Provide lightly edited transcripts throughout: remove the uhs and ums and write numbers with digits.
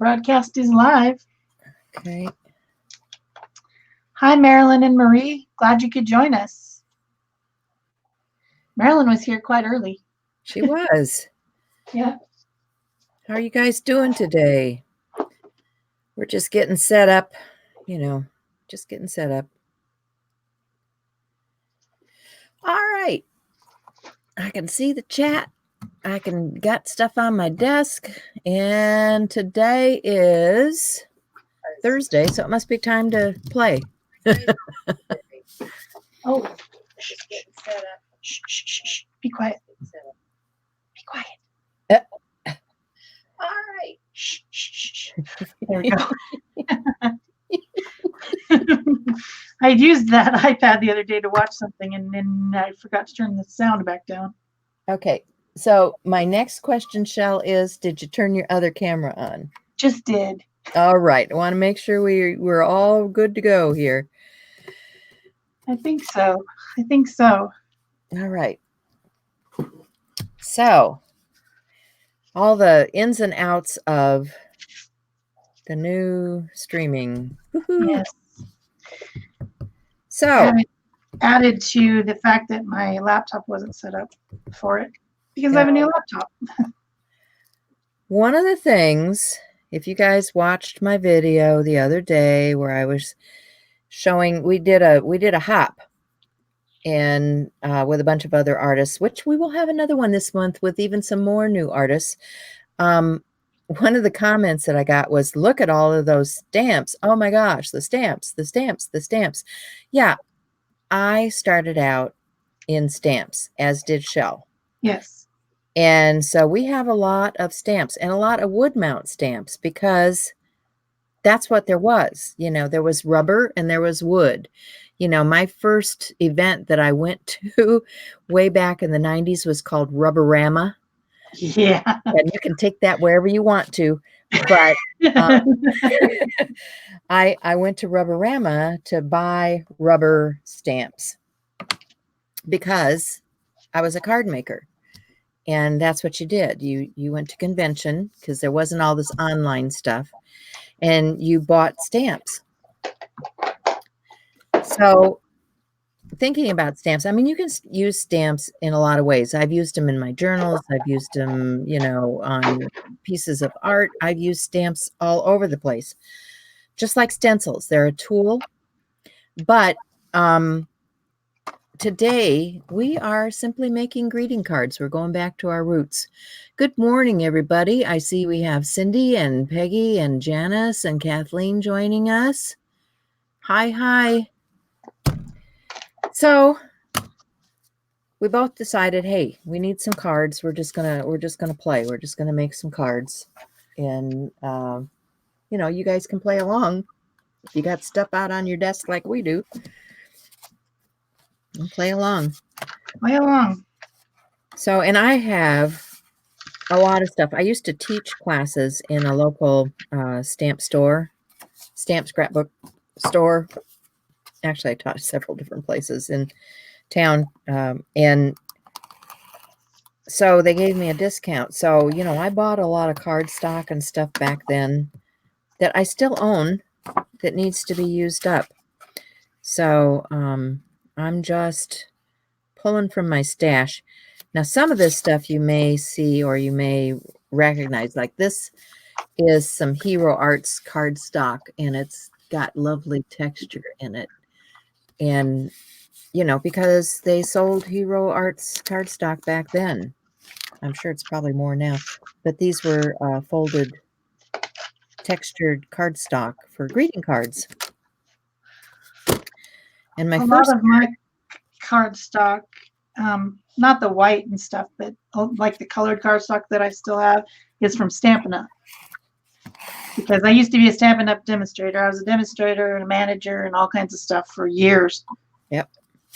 broadcast is live. Okay. Hi, Marilyn and Marie. Glad you could join us. Marilyn was here quite early. She was. Yeah. How are you guys doing today? We're just getting set up, just getting set up. All right. I can see the chat. I can got stuff on my desk, and today is Thursday, so it must be time to play. Oh, shh, shh, shh, shh. Be quiet. Be quiet. All right. Shh, shh, shh. There we go. I used that iPad the other day to watch something, and then I forgot to turn the sound back down. Okay. So my next question, Shel, is did you turn your other camera on? Just did. All right. I want to make sure we're all good to go here. I think so. I think so. All right. So all the ins and outs of the new streaming. Woo-hoo. Yes. So added to the fact that my laptop wasn't set up for it because I have a new laptop. One of the things, if you guys watched my video the other day where I was showing, we did a hop and with a bunch of other artists, which we will have another one this month with even some more new artists. One of the comments that I got was, look at all of those stamps. Oh my gosh, the stamps, the stamps, the stamps. Yeah, I started out in stamps, as did Shel. Yes. And so we have a lot of stamps and a lot of wood mount stamps because that's what there was. There was rubber and there was wood. My first event that I went to way back in the 90s was called Rubberama. Yeah. And you can take that wherever you want to. But I went to Rubberama to buy rubber stamps because I was a card maker. And that's what you did. You went to convention because there wasn't all this online stuff, and you bought stamps. So thinking about stamps, I mean, you can use stamps in a lot of ways. I've used them in my journals. I've used them, on pieces of art. I've used stamps all over the place, just like stencils. They're a tool. But today, we are simply making greeting cards. We're going back to our roots. Good morning, everybody. I see we have Cindy and Peggy and Janice and Kathleen joining us. Hi, hi. So we both decided, hey, we need some cards. We're just gonna play. We're just gonna make some cards, and you guys can play along if you got stuff out on your desk like we do. And play along. Play along. So, and I have a lot of stuff. I used to teach classes in a local stamp scrapbook store. Actually, I taught several different places in town. And so they gave me a discount. So, I bought a lot of cardstock and stuff back then that I still own that needs to be used up. So, I'm just pulling from my stash. Now, some of this stuff you may see or you may recognize, like this is some Hero Arts cardstock, and it's got lovely texture in it. And, because they sold Hero Arts cardstock back then. I'm sure it's probably more now. But these were folded, textured cardstock for greeting cards. And my lot of my cardstock, not the white and stuff, but like the colored cardstock that I still have is from Stampin' Up. Because I used to be a Stampin' Up demonstrator. I was a demonstrator and a manager and all kinds of stuff for years. Yep.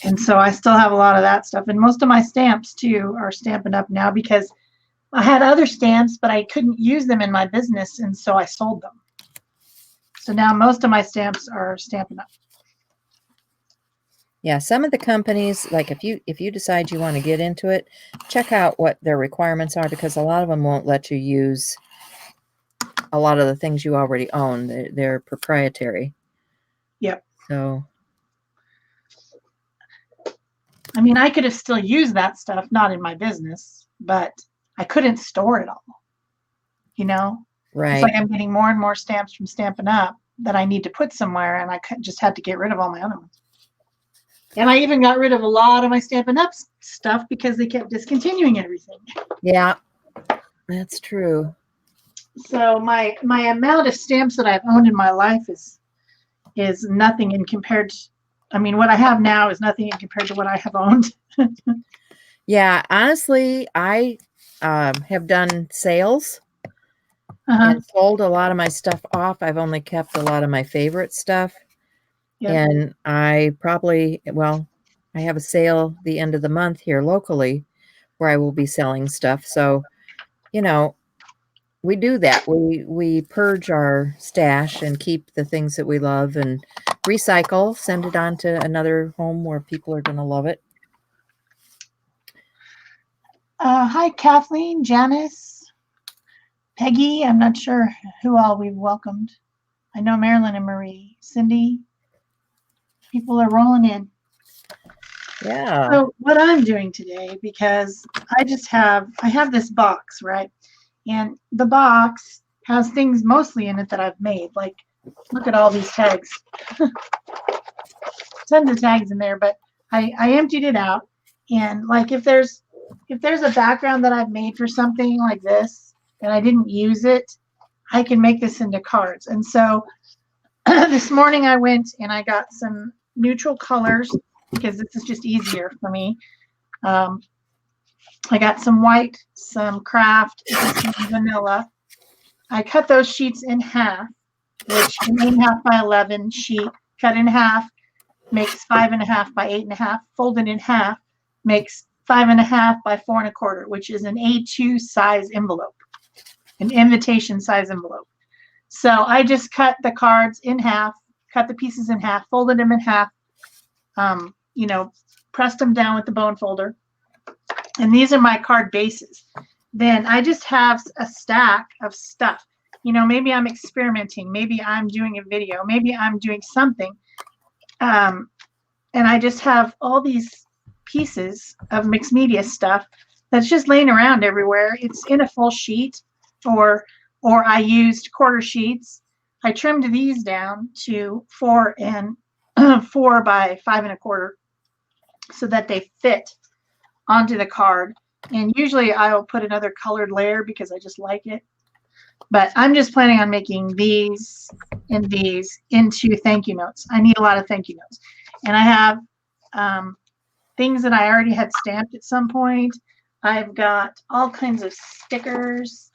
And so I still have a lot of that stuff. And most of my stamps, too, are Stampin' Up now because I had other stamps, but I couldn't use them in my business, and so I sold them. So now most of my stamps are Stampin' Up. Yeah, some of the companies, like if you decide you want to get into it, check out what their requirements are, because a lot of them won't let you use a lot of the things you already own. They're proprietary. Yep. So, I mean, I could have still used that stuff, not in my business, but I couldn't store it all. You know, right. It's like I'm getting more and more stamps from Stampin' Up that I need to put somewhere, and I just had to get rid of all my other ones. And I even got rid of a lot of my Stampin' Up stuff because they kept discontinuing everything. Yeah, that's true. So my amount of stamps that I've owned in my life is nothing in compared to, I mean, what I have now is nothing in compared to what I have owned. Yeah, honestly, I have done sales and sold a lot of my stuff off. I've only kept a lot of my favorite stuff. Yep. And I probably, well, I have a sale the end of the month here locally where I will be selling stuff. So, you know, we do that. We purge our stash and keep the things that we love and recycle, send it on to another home where people are going to love it. Hi, Kathleen, Janice, Peggy. I'm not sure who all we've welcomed. I know Marilyn and Marie, Cindy. People are rolling in. Yeah. So what I'm doing today, because I have this box, right? And the box has things mostly in it that I've made. Like, look at all these tags. Tons of tags in there, but I emptied it out. And like if there's a background that I've made for something like this and I didn't use it, I can make this into cards. And so this morning I went and I got some neutral colors because this is just easier for me. I got some white, some craft, and some vanilla. I cut those sheets in half, which an 8.5 by 11 sheet cut in half makes 5.5 by 8.5. Folded in half makes 5.5 by 4.25, which is an A2 size envelope, an invitation size envelope. So I just cut the cards in half, cut the pieces in half, folded them in half, pressed them down with the bone folder. And these are my card bases. Then I just have a stack of stuff. Maybe I'm experimenting. Maybe I'm doing a video. Maybe I'm doing something. And I just have all these pieces of mixed media stuff that's just laying around everywhere. It's in a full sheet, or I used quarter sheets. I trimmed these down to 4 by 5.25 so that they fit onto the card. And usually I'll put another colored layer because I just like it. But I'm just planning on making these and these into thank you notes. I need a lot of thank you notes. And I have things that I already had stamped at some point. I've got all kinds of stickers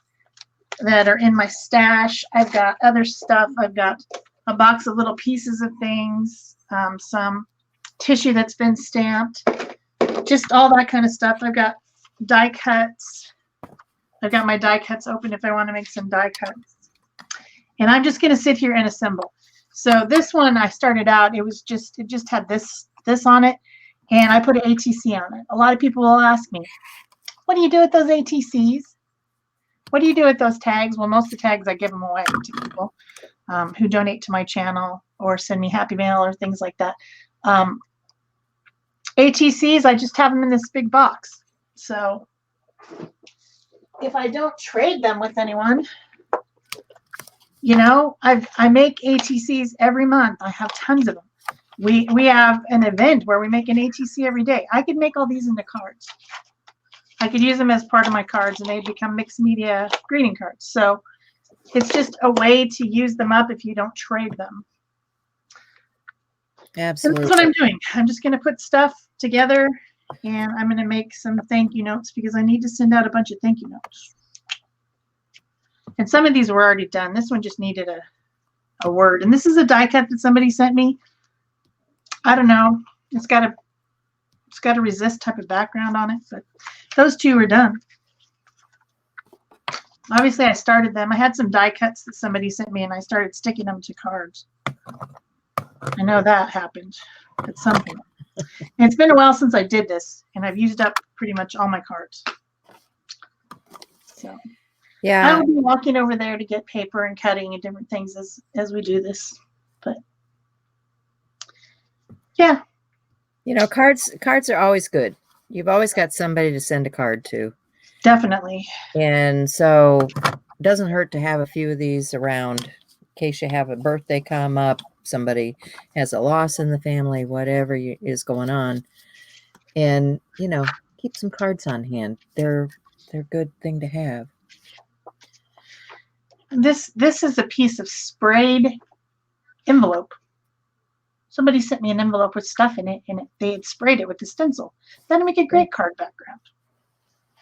that are in my stash. I've got other stuff. I've got a box of little pieces of things, some tissue that's been stamped, just all that kind of stuff. I've got die cuts. I've got my die cuts open if I want to make some die cuts. And I'm just going to sit here and assemble. So this one I started out, it just had this on it, and I put an ATC on it. A lot of people will ask me, what do you do with those ATCs? What do you do with those tags? Well, most of the tags I give them away to people who donate to my channel or send me happy mail or things like that. ATCs, I just have them in this big box. So if I don't trade them with anyone, I make ATCs every month. I have tons of them. We have an event where we make an ATC every day. I could make all these into cards. I could use them as part of my cards and they become mixed media greeting cards. So it's just a way to use them up if you don't trade them. Absolutely. So that's what I'm doing. I'm just going to put stuff together and I'm going to make some thank you notes because I need to send out a bunch of thank you notes. And some of these were already done. This one just needed a word. And this is a die cut that somebody sent me. I don't know. It's got a resist type of background on it, but those two are done. Obviously, I started them. I had some die cuts that somebody sent me, and I started sticking them to cards. I know that happened at some point. And it's been a while since I did this, and I've used up pretty much all my cards. So Yeah. will be walking over there to get paper and cutting and different things as we do this. But yeah. You know, cards are always good. You've always got somebody to send a card to. Definitely. And so it doesn't hurt to have a few of these around in case you have a birthday come up, somebody has a loss in the family, whatever is going on. And, you know, keep some cards on hand. They're a good thing to have. This is a piece of sprayed envelope. Somebody sent me an envelope with stuff in it, and they had sprayed it with the stencil. That'd make a great card background.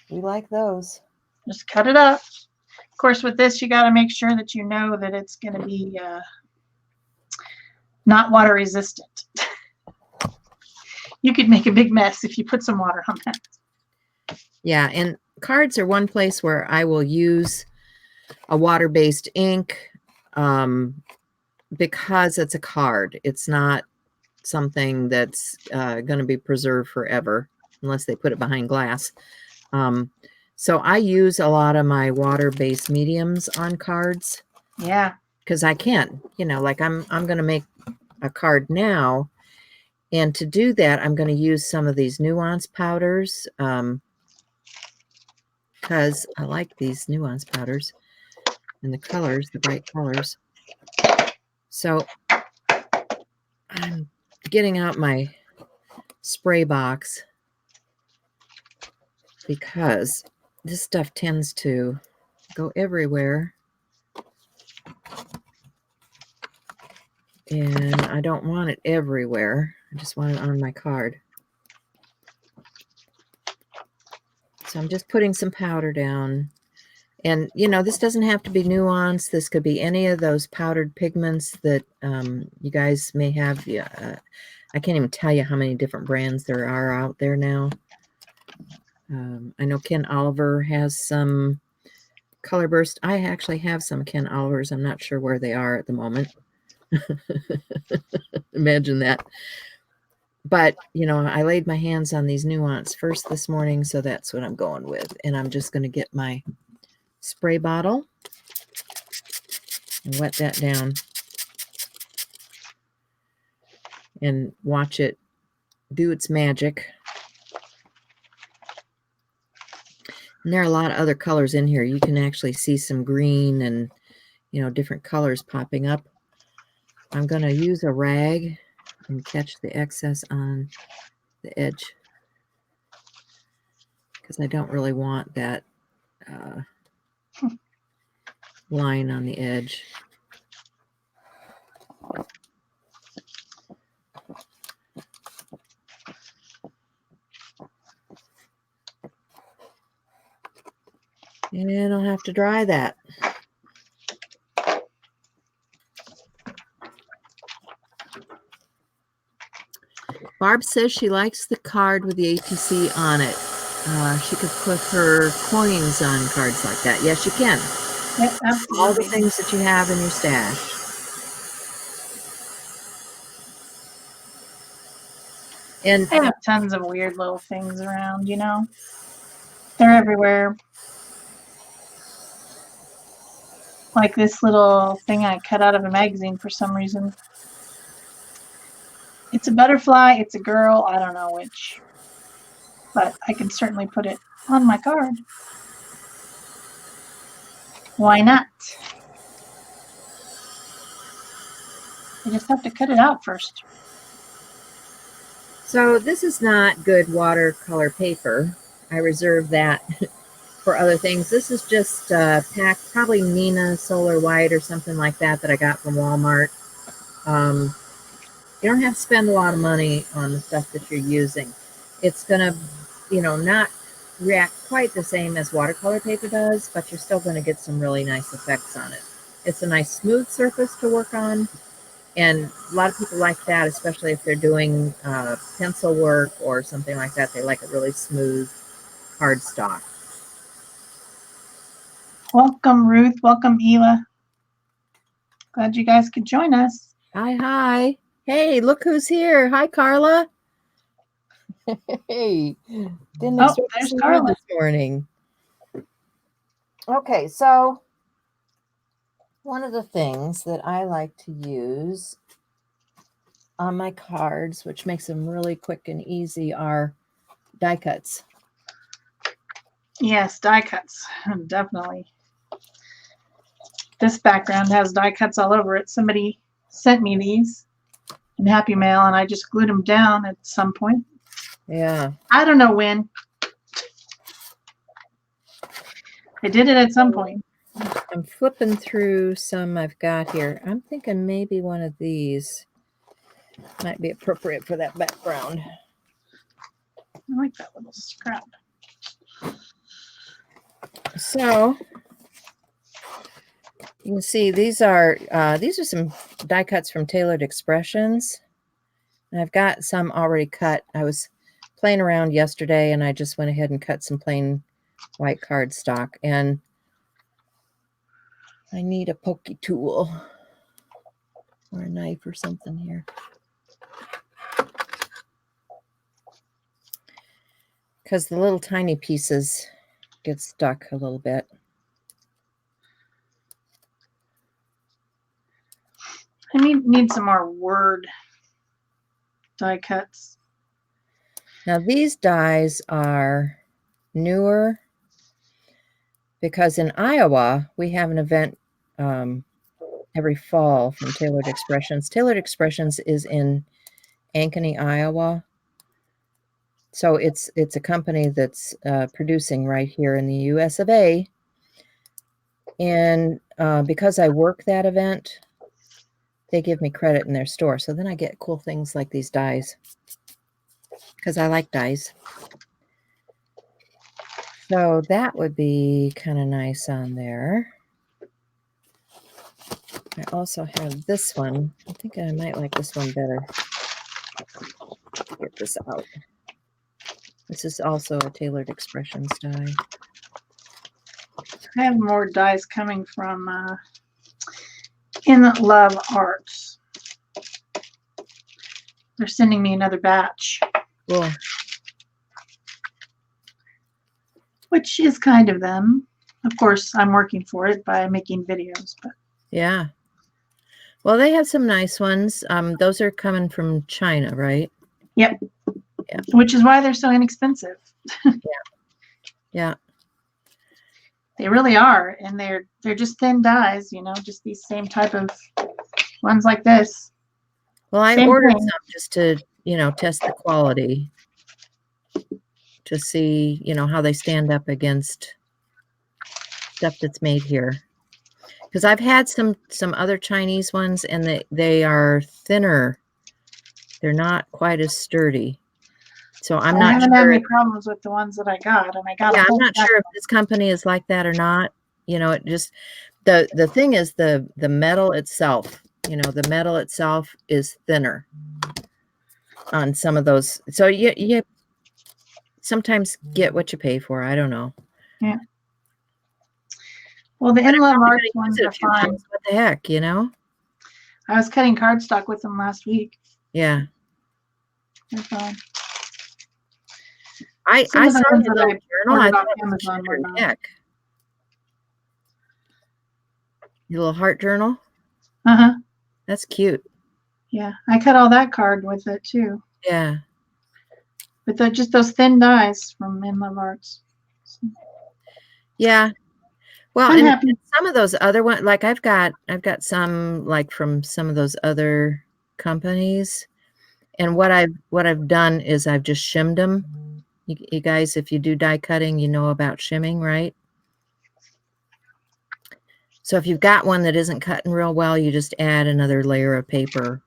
We like those. Just cut it up. Of course, with this, you got to make sure that you know that it's going to be not water resistant. You could make a big mess if you put some water on that. Yeah, and cards are one place where I will use a water-based ink because it's a card. It's not something that's going to be preserved forever unless they put it behind glass. So I use a lot of my water-based mediums on cards. Yeah. Because I can, you know, like I'm going to make a card now. And to do that, I'm going to use some of these nuance powders because I like these nuance powders and the colors, the bright colors. So I'm getting out my spray box because this stuff tends to go everywhere. And I don't want it everywhere. I just want it on my card. So I'm just putting some powder down. And, you know, this doesn't have to be nuanced. This could be any of those powdered pigments that you guys may have. I can't even tell you how many different brands there are out there now. I know Ken Oliver has some Color Burst. I actually have some Ken Olivers. I'm not sure where they are at the moment. Imagine that. But, you know, I laid my hands on these nuance first this morning, so that's what I'm going with. And I'm just going to get my spray bottle and wet that down and watch it do its magic. And there are a lot of other colors in here. You can actually see some green and, you know, different colors popping up. I'm going to use a rag and catch the excess on the edge because I don't really want that line on the edge. And I'll have to dry that. Barb says she likes the card with the ATC on it. She could put her coins on cards like that. Yes, you can. Yep, absolutely. All the things that you have in your stash. And I have tons of weird little things around, you know. They're everywhere. Like this little thing I cut out of a magazine for some reason. It's a butterfly, it's a girl, I don't know which. But I can certainly put it on my card. Why not? I just have to cut it out first. so this is not good watercolor paper. I reserve that for other things. This is just packed, probably Nina Solar White or something like that I got from Walmart. You don't have to spend a lot of money on the stuff that you're using. It's going to, you know, not react quite the same as watercolor paper does, but you're still going to get some really nice effects on it. It's a nice smooth surface to work on. And a lot of people like that, especially if they're doing pencil work or something like that. They like a really smooth cardstock. Welcome, Ruth. Welcome, Ela. Glad you guys could join us. Hi, hi. Hey, look who's here. Hi, Carla. Hey, didn't expect to there's see you Carla. this morning. Okay, so one of the things that I like to use on my cards, which makes them really quick and easy, are die cuts. Yes, die cuts, definitely. This background has die cuts all over it. Somebody sent me these in Happy Mail, and I just glued them down at some point. Yeah. I don't know when. I did it at some point. I'm flipping through some I've got here. I'm thinking maybe one of these might be appropriate for that background. I like that little scrap. So you can see these are some die cuts from Tailored Expressions. And I've got some already cut. I was playing around yesterday and I just went ahead and cut some plain white cardstock. And I need a pokey tool or a knife or something here. Because the little tiny pieces get stuck a little bit. I need some more word die cuts. Now these dies are newer because in Iowa we have an event every fall from Tailored Expressions. Tailored Expressions is in Ankeny, Iowa. So it's a company that's producing right here in the US of A. And because I work that event, they give me credit in their store. So then I get cool things like these dies because I like dies. So that would be kind of nice on there. I also have this one. I think I might like this one better. Get this out. This is also a Tailored Expressions die. I have more dies coming from In Love Arts. They're sending me another batch. Cool. Which is kind of them. Of course, I'm working for it by making videos. But Yeah. Well, they have some nice ones. Those are coming from China, right? Yep. Yeah. Which is why they're so inexpensive. Yeah. They really are, and they're just thin dies, you know, just these same type of ones like this. Well, I Same ordered thing. some just to, test the quality to see, how they stand up against stuff that's made here. Because I've had some other Chinese ones, and they are thinner. They're not quite as sturdy. So I'm not I haven't sure. had any problems with the ones that I got, and I got. Yeah, I'm not sure if this company is like that or not. It just the thing is the metal itself. The metal itself is thinner on some of those. So you sometimes get what you pay for. I don't know. Yeah. Well, the In Love Arts ones are fine. What the heck, I was cutting cardstock with them last week. Yeah. They're fine. I saw the your little journal. I thought it was Amazon cute as heck. Your little heart journal? Uh-huh. That's cute. Yeah, I cut all that card with it too. Yeah. But they're just those thin dies from In Love Arts. So. Yeah. Well, I'm and happy. some of those other ones, like I've got some like from some of those other companies, and what I've done is I've just shimmed them. You guys, if you do die cutting, you know about shimming, right? So if you've got one that isn't cutting real well, you just add another layer of paper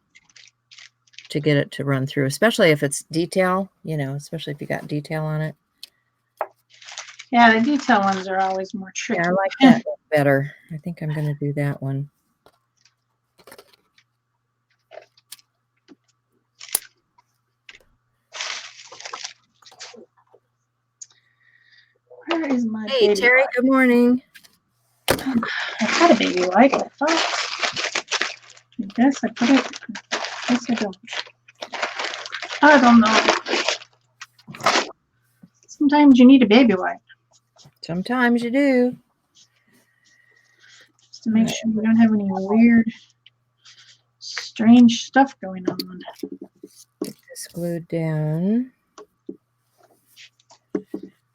to get it to run through, especially if it's detail, especially if you got detail on it. Yeah, the detail ones are always more tricky. Yeah, I like that better. I think I'm going to do that one. Where is my Hey, baby Terry, wipe? good morning. I had a baby wipe, I thought. I guess I put it. I guess I don't. I don't know. Sometimes you need a baby wipe. Sometimes you do. to make sure we don't have any weird, strange stuff going on. Get this glued down.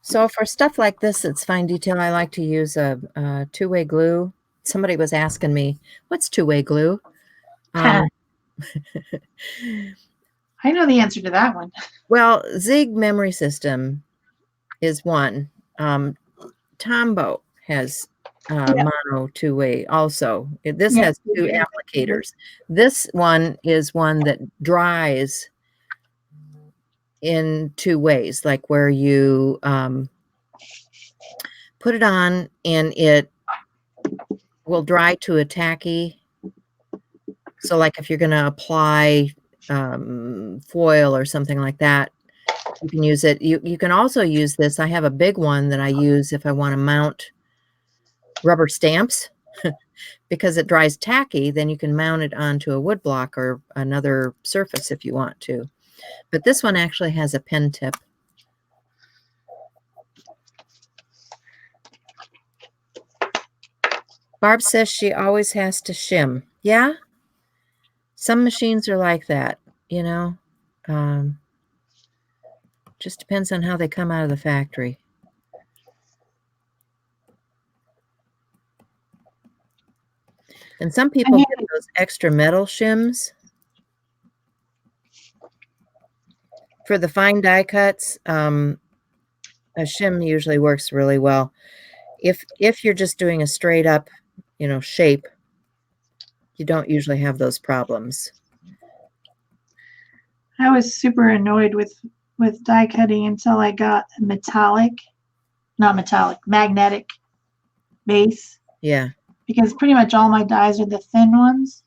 So for stuff like this, it's fine detail. I like to use a two-way glue. Somebody was asking me, what's two-way glue? I know the answer to that one. Well, Zig Memory System is one. Tombow has mono two-way also. This has two applicators. This one is one that dries in two ways, like where you put it on and it will dry to a tacky. So like if you're going to apply foil or something like that, you can use it. You can also use this. I have a big one that I use if I want to mount rubber stamps because it dries tacky. Then you can mount it onto a wood block or another surface if you want to. But this one actually has a pen tip. Barb says she always has to shim. Yeah. Some machines are like that, you know. Just depends on how they come out of the factory. And some people get those extra metal shims. For the fine die cuts, a shim usually works really well. If you're just doing a straight up, you know, shape, you don't usually have those problems. I was super annoyed with die cutting until I got a magnetic base. Yeah. Because pretty much all my dies are the thin ones.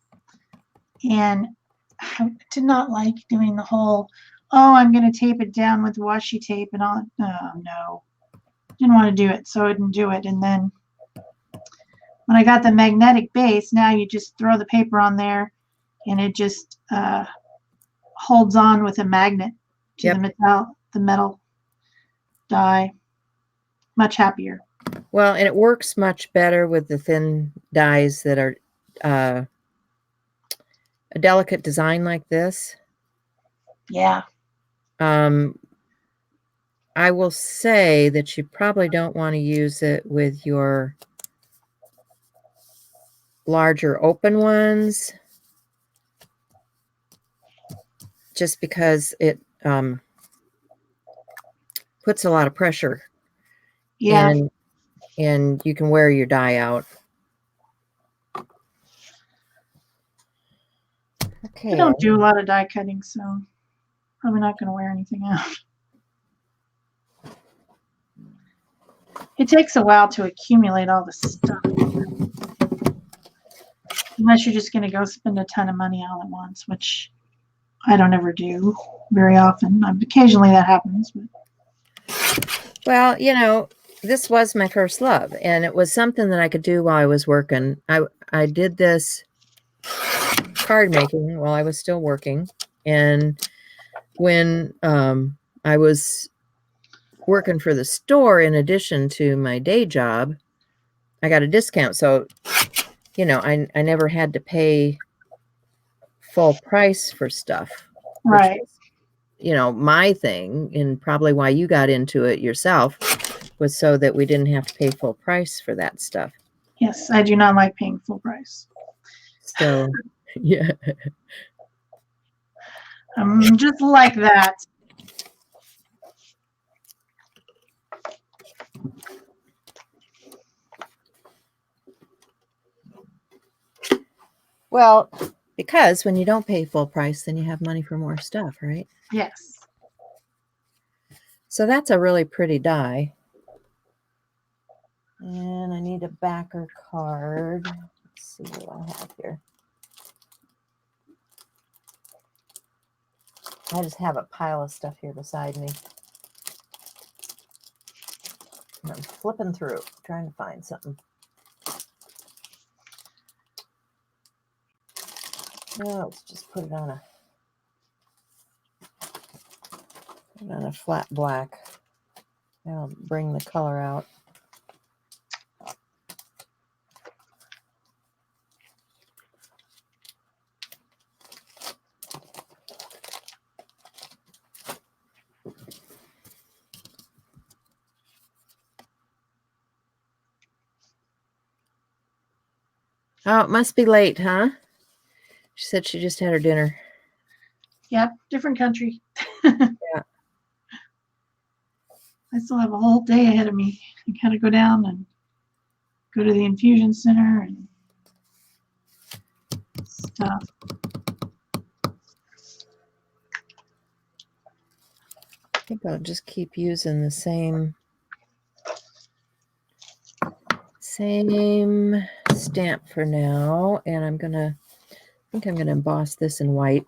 And I did not like doing the whole, oh, I'm going to tape it down with washi tape and all. Oh, no. Didn't want to do it, so I didn't do it. And then when I got the magnetic base, now you just throw the paper on there and it just holds on with a magnet to the metal die. Much happier. Well, and it works much better with the thin dies that are a delicate design like this. Yeah. I will say that you probably don't want to use it with your larger open ones, just because it puts a lot of pressure. Yeah. And you can wear your die out. Okay. I don't do a lot of die cutting, so probably not going to wear anything out. It takes a while to accumulate all the stuff. Unless you're just going to go spend a ton of money all at once, which I don't ever do very often. Occasionally that happens. But. Well, you know, this was my first love, and it was something that I could do while I was working. I did this card making while I was still working, and when I was working for the store in addition to my day job, I got a discount. So, you know, I never had to pay full price for stuff. Right. Was, you know, my thing, and probably why you got into it yourself, was so that we didn't have to pay full price for that stuff. Yes, I do not like paying full price. So, yeah. I'm just like that. Well, because when you don't pay full price, then you have money for more stuff, right? Yes. So that's a really pretty die. And I need a backer card. Let's see what I have here. I just have a pile of stuff here beside me. And I'm flipping through, trying to find something. Well, let's just put it on a flat black. That'll bring the color out. Oh, it must be late, huh? She said she just had her dinner. Yep, different country. Yeah. I still have a whole day ahead of me. I gotta go down and go to the infusion center and stuff. I think I'll just keep using the same stamp for now, and I think I'm gonna emboss this in white.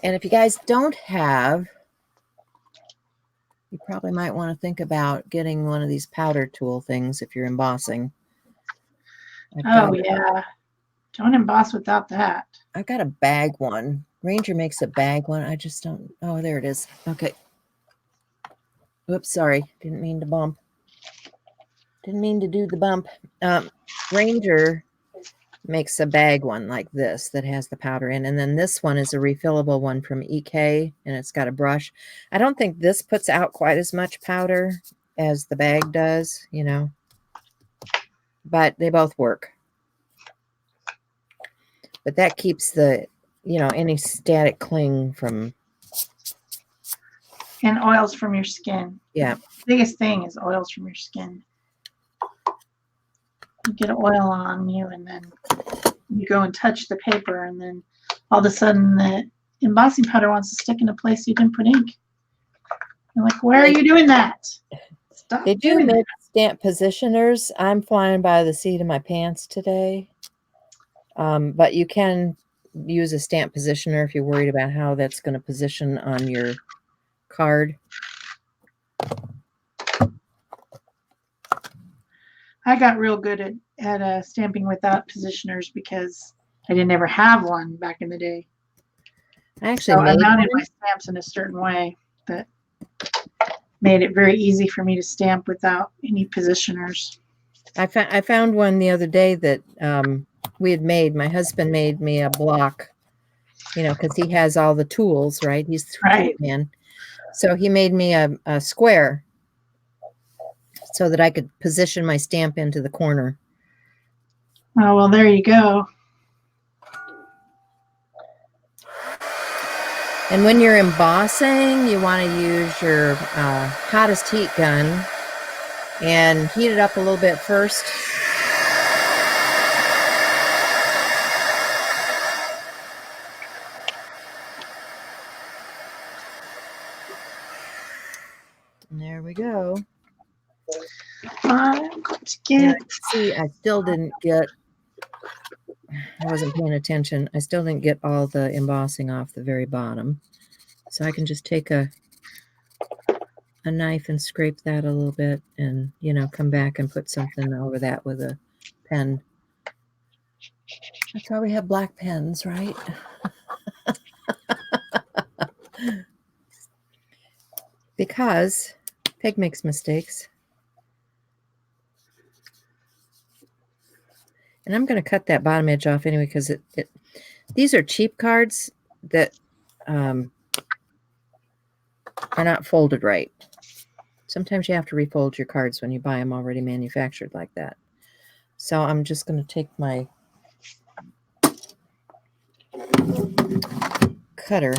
And if you guys don't have, you probably might want to think about getting one of these powder tool things if you're embossing. Oh, yeah. Don't emboss without that. I got a bag one. Ranger makes a bag one. I just don't. Oh, there it is. Okay. Oops, sorry. Didn't mean to bump. Didn't mean to do the bump. Ranger makes a bag one like this that has the powder in. And then this one is a refillable one from EK, and it's got a brush. I don't think this puts out quite as much powder as the bag does, you know. But they both work. But that keeps the, you know, any static cling from. And oils from your skin. Yeah. The biggest thing is oils from your skin. You get oil on you, and then you go and touch the paper, and then all of a sudden the embossing powder wants to stick in a place you didn't put ink. You're like, why are you doing that? Stop. They do make stamp positioners. I'm flying by the seat of my pants today. But you can use a stamp positioner if you're worried about how that's going to position on your card. I got real good at stamping without positioners because I didn't ever have one back in the day. I actually I mounted my stamps in a certain way that made it very easy for me to stamp without any positioners. I found one the other day that we had made. My husband made me a block, you know, because he has all the tools, right? He's the tool man. So he made me a square so that I could position my stamp into the corner. Oh, well, there you go. And when you're embossing, you want to use your hottest heat gun and heat it up a little bit first. And there we go. I'm going to get. See, I still didn't get. I wasn't paying attention. I still didn't get all the embossing off the very bottom. So I can just take a knife and scrape that a little bit and, you know, come back and put something over that with a pen. That's why we have black pens, right? Because Peg makes mistakes. And I'm going to cut that bottom edge off anyway because these are cheap cards that are not folded right. Sometimes you have to refold your cards when you buy them already manufactured like that. So I'm just going to take my cutter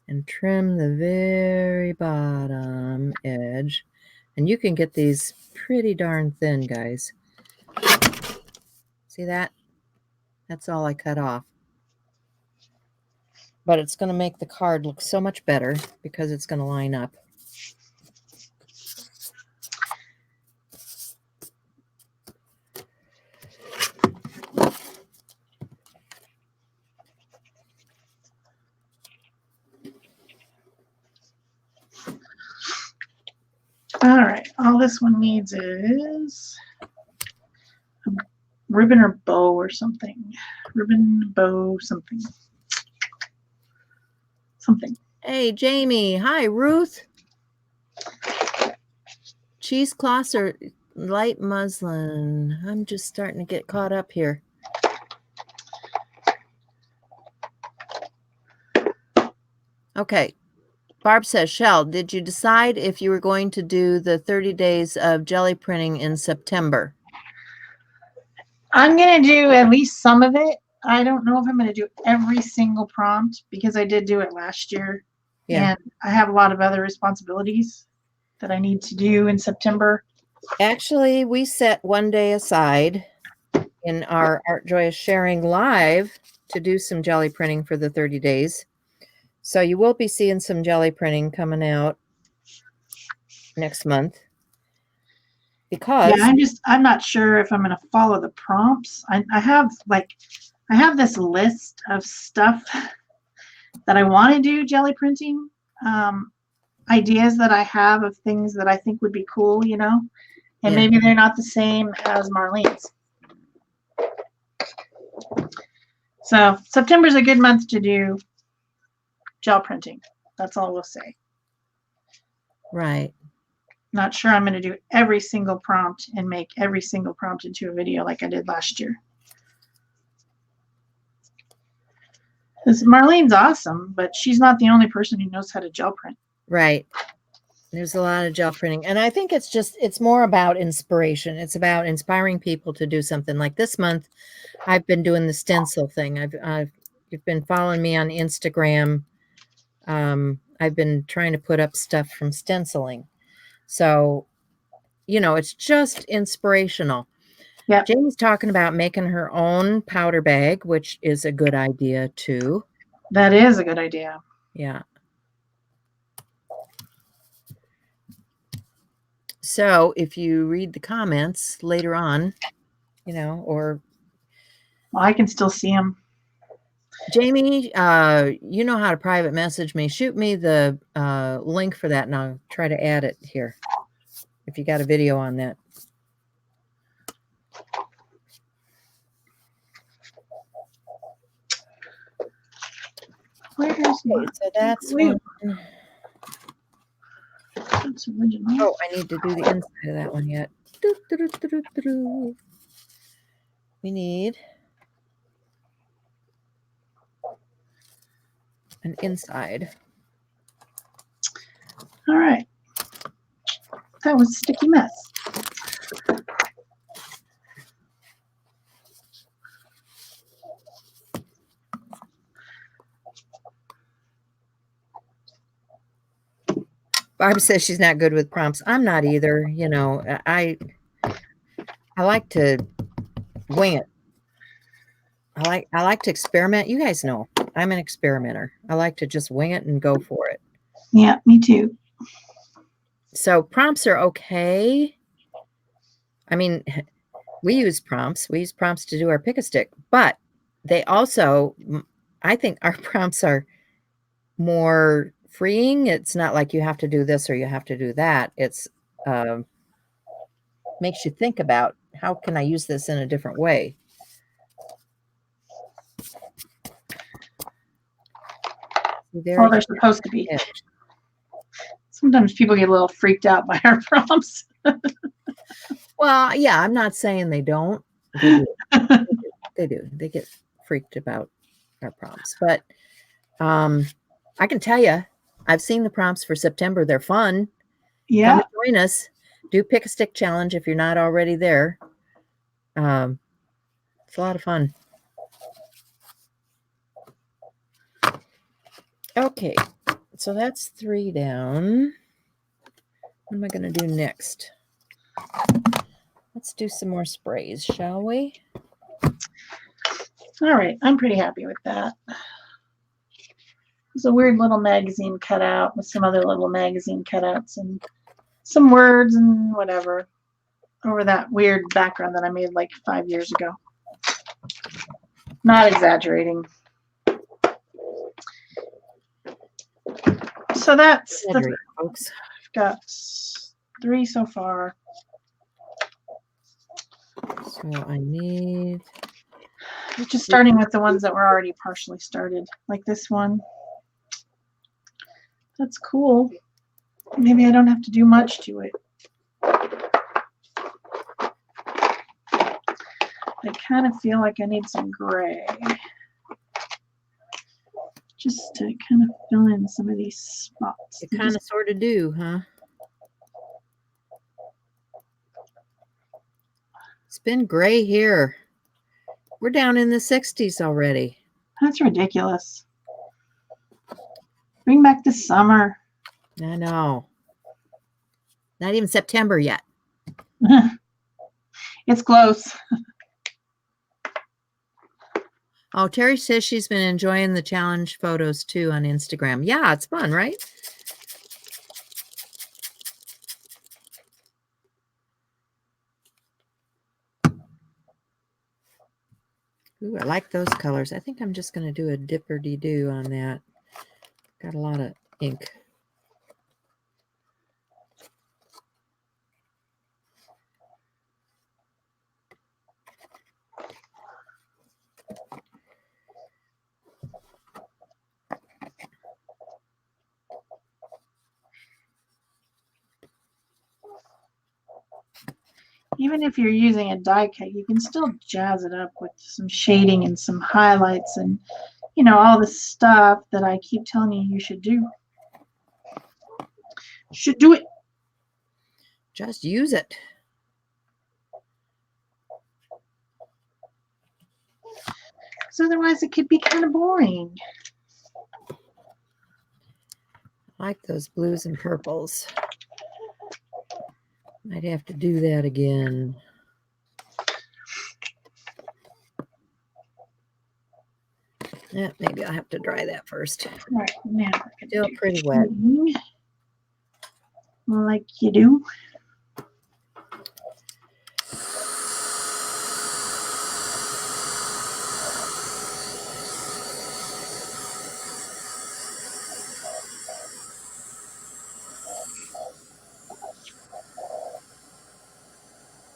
and trim the very bottom edge. And you can get these pretty darn thin, guys. See that? That's all I cut off. But it's going to make the card look so much better because it's going to line up. All right. All this one needs is a ribbon or bow or something. Ribbon, bow, something. Something. Hey, Jamie. Hi, Ruth. cheesecloths or light muslin? I'm just starting to get caught up here. Okay. Barb says, Shel, did you decide if you were going to do the 30 days of jelly printing in September? I'm going to do at least some of it. I don't know if I'm going to do every single prompt because I did do it last year. Yeah. And I have a lot of other responsibilities that I need to do in September. Actually, we set one day aside in our Art Joyous Sharing Live to do some jelly printing for the 30 days. So you will be seeing some jelly printing coming out next month. Because Yeah, I'm not sure if I'm going to follow the prompts. I have this list of stuff that I want to do jelly printing, ideas that I have of things that I think would be cool, you know, and Yeah. maybe they're not the same as Marlene's. So September's a good month to do gel printing. That's all we'll say. Right. Not sure I'm going to do every single prompt and make every single prompt into a video like I did last year. Because Marlene's awesome, but she's not the only person who knows how to gel print. Right. There's a lot of gel printing. And I think it's more about inspiration. It's about inspiring people to do something. Like this month, I've been doing the stencil thing. You've been following me on Instagram. I've been trying to put up stuff from stenciling. So, you know, it's just inspirational. Yeah. Jamie's talking about making her own powder bag, which is a good idea too. That is a good idea. Yeah. So if you read the comments later on, you know, or well, I can still see them. Jamie, you know how to private message me. Shoot me the link for that and I'll try to add it here if you got a video on that. Where's Okay, so that's one. That's original. Oh, I need to do the inside of that one yet. We need an inside. All right. That was a sticky mess. Barb says she's not good with prompts. I'm not either. You know, I like to wing it. I like to experiment. You guys know I'm an experimenter. I like to just wing it and go for it. Yeah, me too. So prompts are okay. I mean, we use prompts. We use prompts to do our pick-a-stick, but they also, I think our prompts are more freeing. It's not like you have to do this or you have to do that. It's makes you think about how can I use this in a different way. Oh, they're supposed to be. Sometimes people get a little freaked out by our prompts. Well, yeah, I'm not saying they don't. They do. They do. They get freaked about our prompts. But I can tell you, I've seen the prompts for September. They're fun. Yeah. Come and join us. Do pick a stick challenge if you're not already there. It's a lot of fun. Okay, so that's 3 down. What am I going to do next? Let's do some more sprays, shall we? All right, I'm pretty happy with that. It's a weird little magazine cutout with some other little magazine cutouts and some words and whatever over that weird background that I made like 5 years ago. Not exaggerating. So that's the, folks. I've got 3 so far. So I need Just starting with the ones that were already partially started, like this one. That's cool. Maybe I don't have to do much to it. I kind of feel like I need some gray. Just to kind of fill in some of these spots. You kind of sort of do, huh? It's been gray here. We're down in the 60s already. That's ridiculous. Bring back the summer. I know. Not even September yet. It's close. Oh, Terry says she's been enjoying the challenge photos too on Instagram. Yeah, it's fun, right? Ooh, I like those colors. I think I'm just going to do a dipper-dee-doo on that. Got a lot of ink. Even if you're using a die cut, you can still jazz it up with some shading and some highlights and, you know, all the stuff that I keep telling you should do. Should do it. Just use it. Because otherwise it could be kind of boring. I like those blues and purples. Might have to do that again. Yeah, maybe I'll have to dry that first. All right, now we're Still pretty wet. Like you do.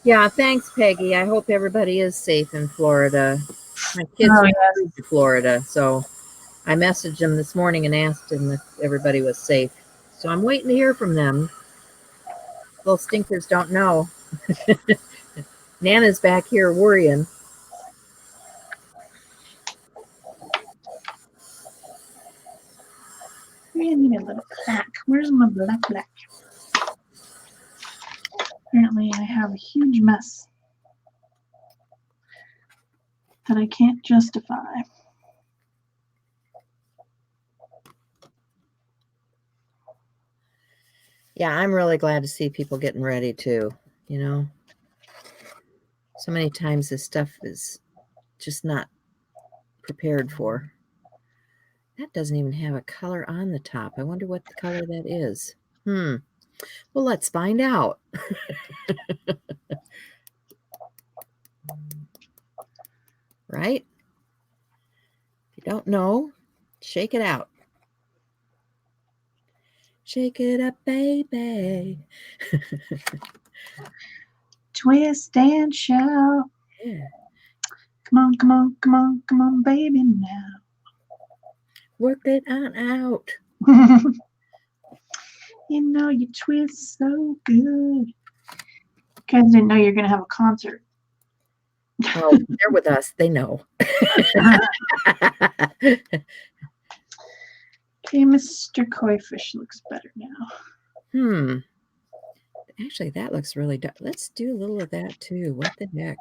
Yeah, thanks, Peggy. I hope everybody is safe in Florida. My kids are in Florida, so I messaged them this morning and asked them if everybody was safe. So I'm waiting to hear from them. Little stinkers don't know. Nana's back here worrying. I need a little black. Where's my black? Apparently I have a huge mess that I can't justify. Yeah, I'm really glad to see people getting ready too, you know. So many times this stuff is just not prepared for. That doesn't even have a color on the top. I wonder what the color that is. Well, let's find out. Right? If you don't know, shake it out. Shake it up, baby. Twist and shout. Yeah. Come on, come on, come on, come on, baby, now. Work it on out. You know you twist so good. You guys didn't know you're going to have a concert. Oh, they're with us. They know. Okay, Mr. Koi-fish looks better now. Actually, that looks really dark. Let's do a little of that too. What the heck?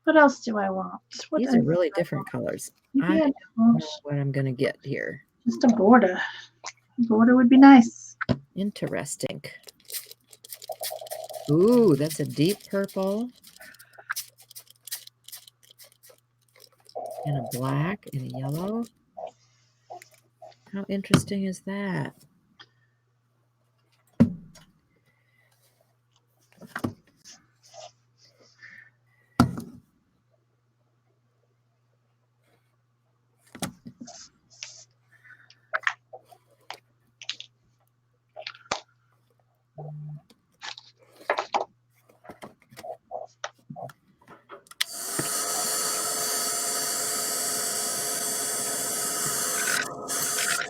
What else do I want? These are really different colors. I don't know what I'm going to get here. Just a border. A border would be nice. Interesting. Ooh, that's a deep purple. And a black and a yellow. How interesting is that?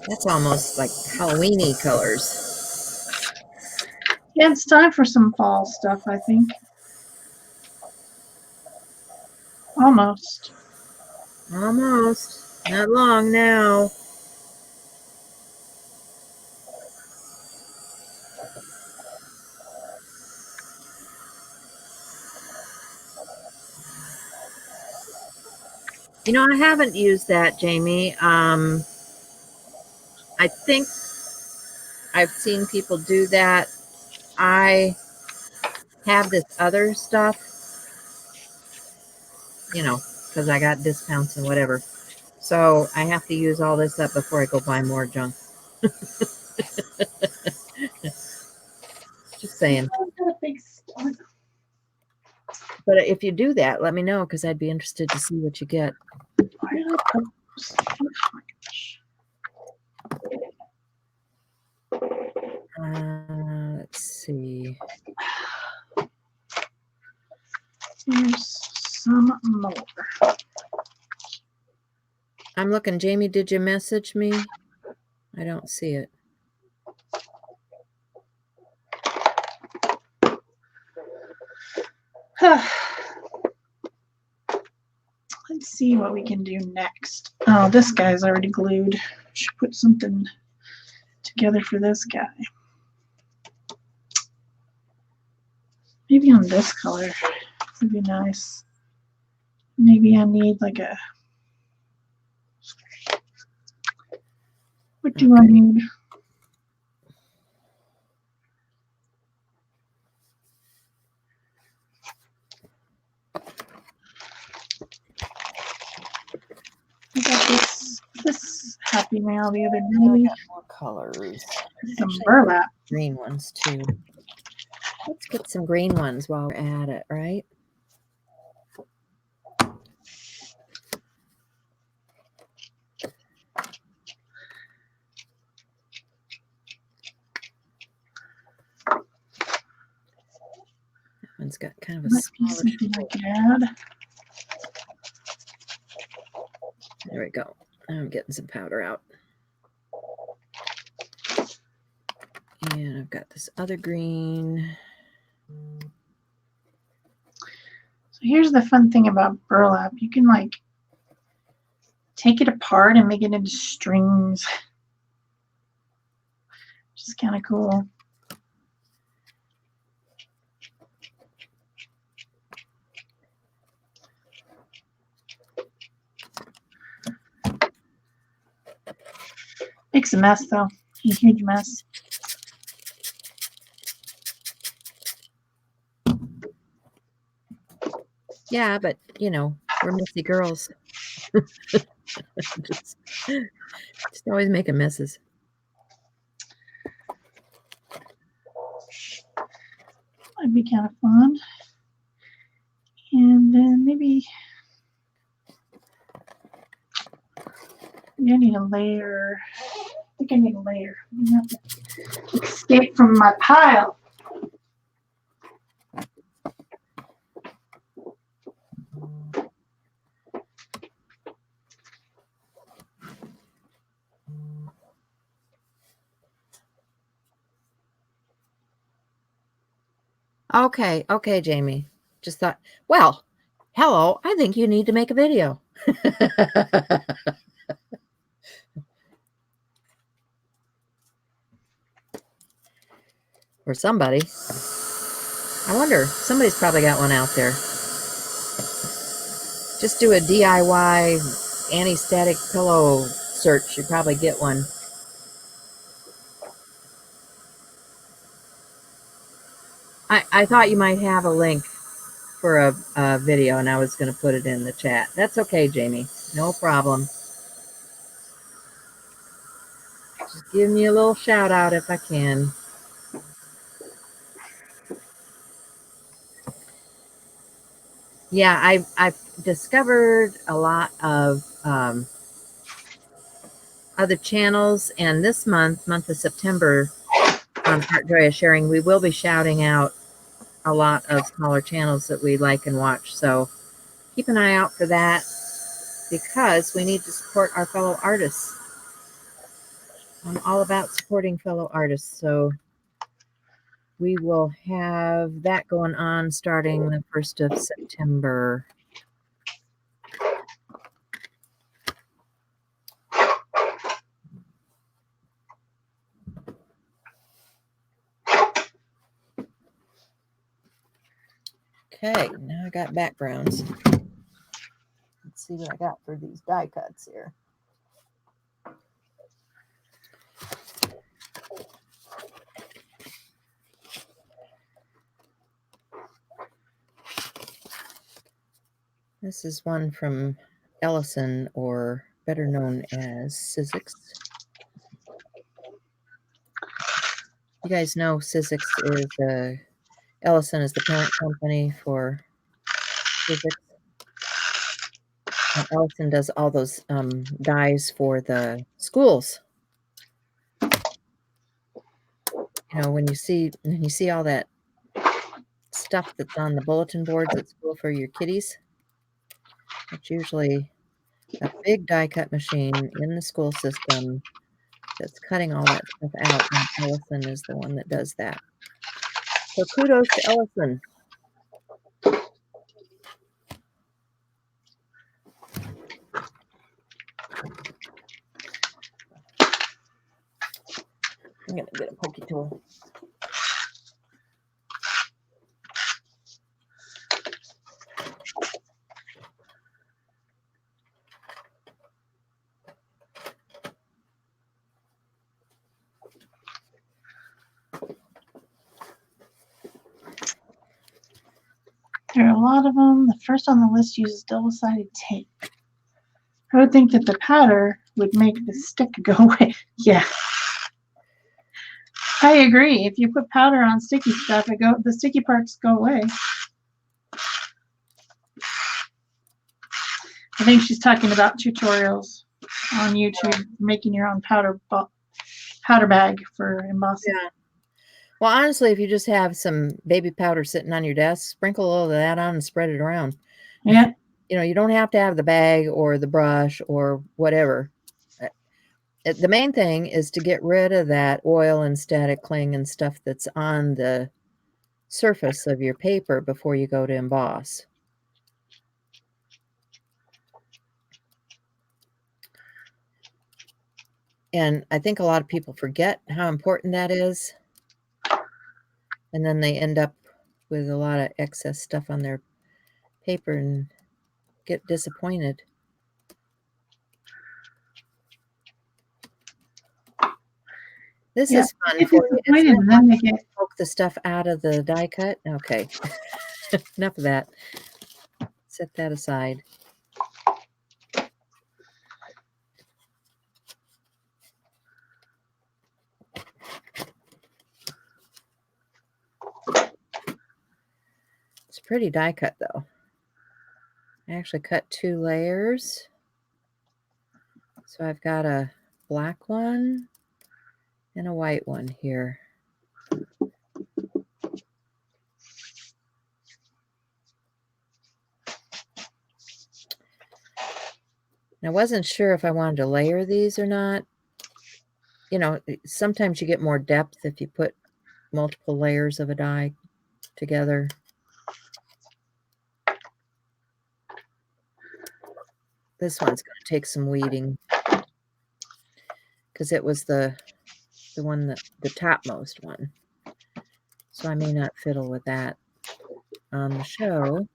That's almost like Halloween-y colors. Yeah, it's time for some fall stuff, I think. Almost. Almost. Not long now. You know, I haven't used that, Jamie. I think I've seen people do that. I have this other stuff, you know, because I got discounts and whatever. So I have to use all this up before I go buy more junk. Just saying. But if you do that, let me know, because I'd be interested to see what you get. Let's see. Here's some more. I'm looking. Jamie, did you message me? I don't see it. Let's see what we can do next. Oh, this guy's already glued. Should put something together for this guy. Maybe on this color would be nice. Maybe I need like a, what do I need? I got this Happy Mail the other day. Got more colors. Some burlap. Green ones too. Let's get some green ones while we're at it, right? That one's got kind of a smaller shape. There we go. I'm getting some powder out. And I've got this other green. So here's the fun thing about burlap. You can like take it apart and make it into strings. Which is kind of cool. Makes a mess though. A huge mess. Yeah, but you know, we're messy girls. just always making messes. That'd be kind of fun. And then maybe I need a layer. I think I need a layer. I have to escape from my pile. Okay, Jamie. Just thought, well, hello, I think you need to make a video. Or somebody. I wonder, somebody's probably got one out there. Just do a DIY anti-static pillow search. You probably get one. I thought you might have a link for a video, and I was going to put it in the chat. That's okay, Jamie. No problem. Just give me a little shout out if I can. Yeah, I've discovered a lot of other channels, and this month of September, on Art Joy is Sharing, we will be shouting out a lot of smaller channels that we like and watch. So keep an eye out for that, because we need to support our fellow artists. I'm all about supporting fellow artists. So we will have that going on starting the 1st of September. Okay, now I got backgrounds. Let's see what I got for these die cuts here. This is one from Ellison, or better known as Sizzix. You guys know Sizzix is Ellison is the parent company for Sizzix. And Ellison does all those dies for the schools. You know, when you see all that stuff that's on the bulletin boards at school for your kiddies, it's usually a big die cut machine in the school system that's cutting all that stuff out, and Ellison is the one that does that. So kudos to Ellison. I'm gonna get a pokey tool. There are a lot of them. The first on the list uses double-sided tape. I would think that the powder would make the stick go away. Yeah. I agree. If you put powder on sticky stuff, the sticky parts go away. I think she's talking about tutorials on YouTube, making your own powder bag for embossing. Yeah. Well, honestly, if you just have some baby powder sitting on your desk, sprinkle a little of that on and spread it around. Yeah. You know, you don't have to have the bag or the brush or whatever. The main thing is to get rid of that oil and static cling and stuff that's on the surface of your paper before you go to emboss. And I think a lot of people forget how important that is. And then they end up with a lot of excess stuff on their paper and get disappointed. This is fun for you. And then they get poke the stuff out of the die cut. Okay. Enough of that. Set that aside. It's a pretty die cut though. I actually cut 2 layers. So I've got a black one and a white one here. I wasn't sure if I wanted to layer these or not. You know, sometimes you get more depth if you put multiple layers of a die together. This one's going to take some weeding because it was the one that the topmost one. So I may not fiddle with that on the show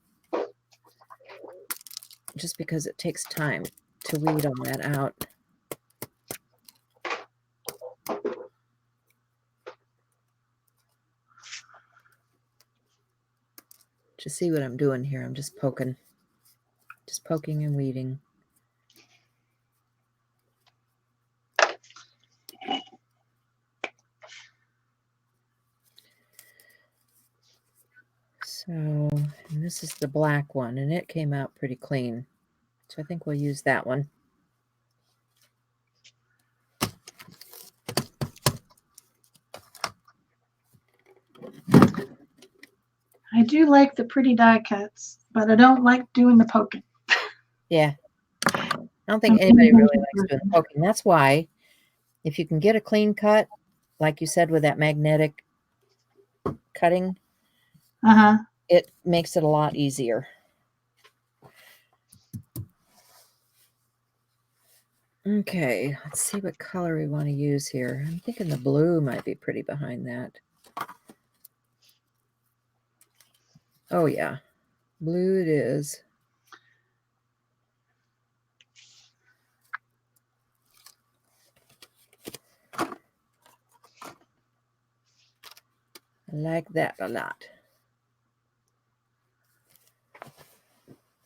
just because it takes time to weed all that out. To see what I'm doing here, I'm just poking and weeding. So, and this is the black one, and it came out pretty clean. So I think we'll use that one. I do like the pretty die cuts, but I don't like doing the poking. Yeah. I don't think anybody really likes doing the poking. That's why if you can get a clean cut, like you said, with that magnetic cutting, it makes it a lot easier. Okay, let's see what color we want to use here. I'm thinking the blue might be pretty behind that. Oh, yeah. Blue it is. I like that a lot.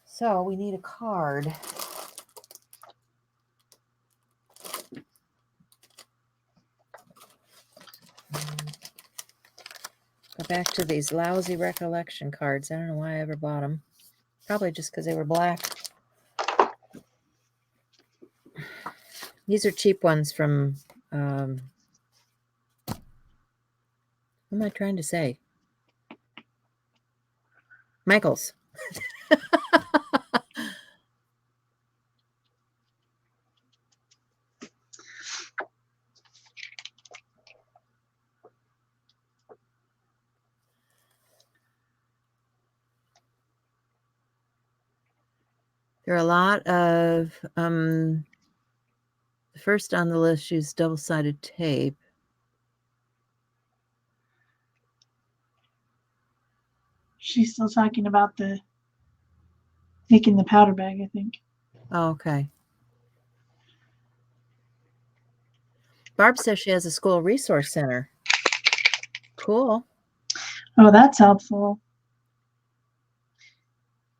So we need a card. Go back to these lousy recollection cards. I don't know why I ever bought them. Probably just because they were black. These are cheap ones from, what am I trying to say? Michael's. There are a lot of, the first on the list use double-sided tape. She's still talking about the making the powder bag, I think. Oh, okay. Barb says she has a school resource center. Cool. Oh, that's helpful.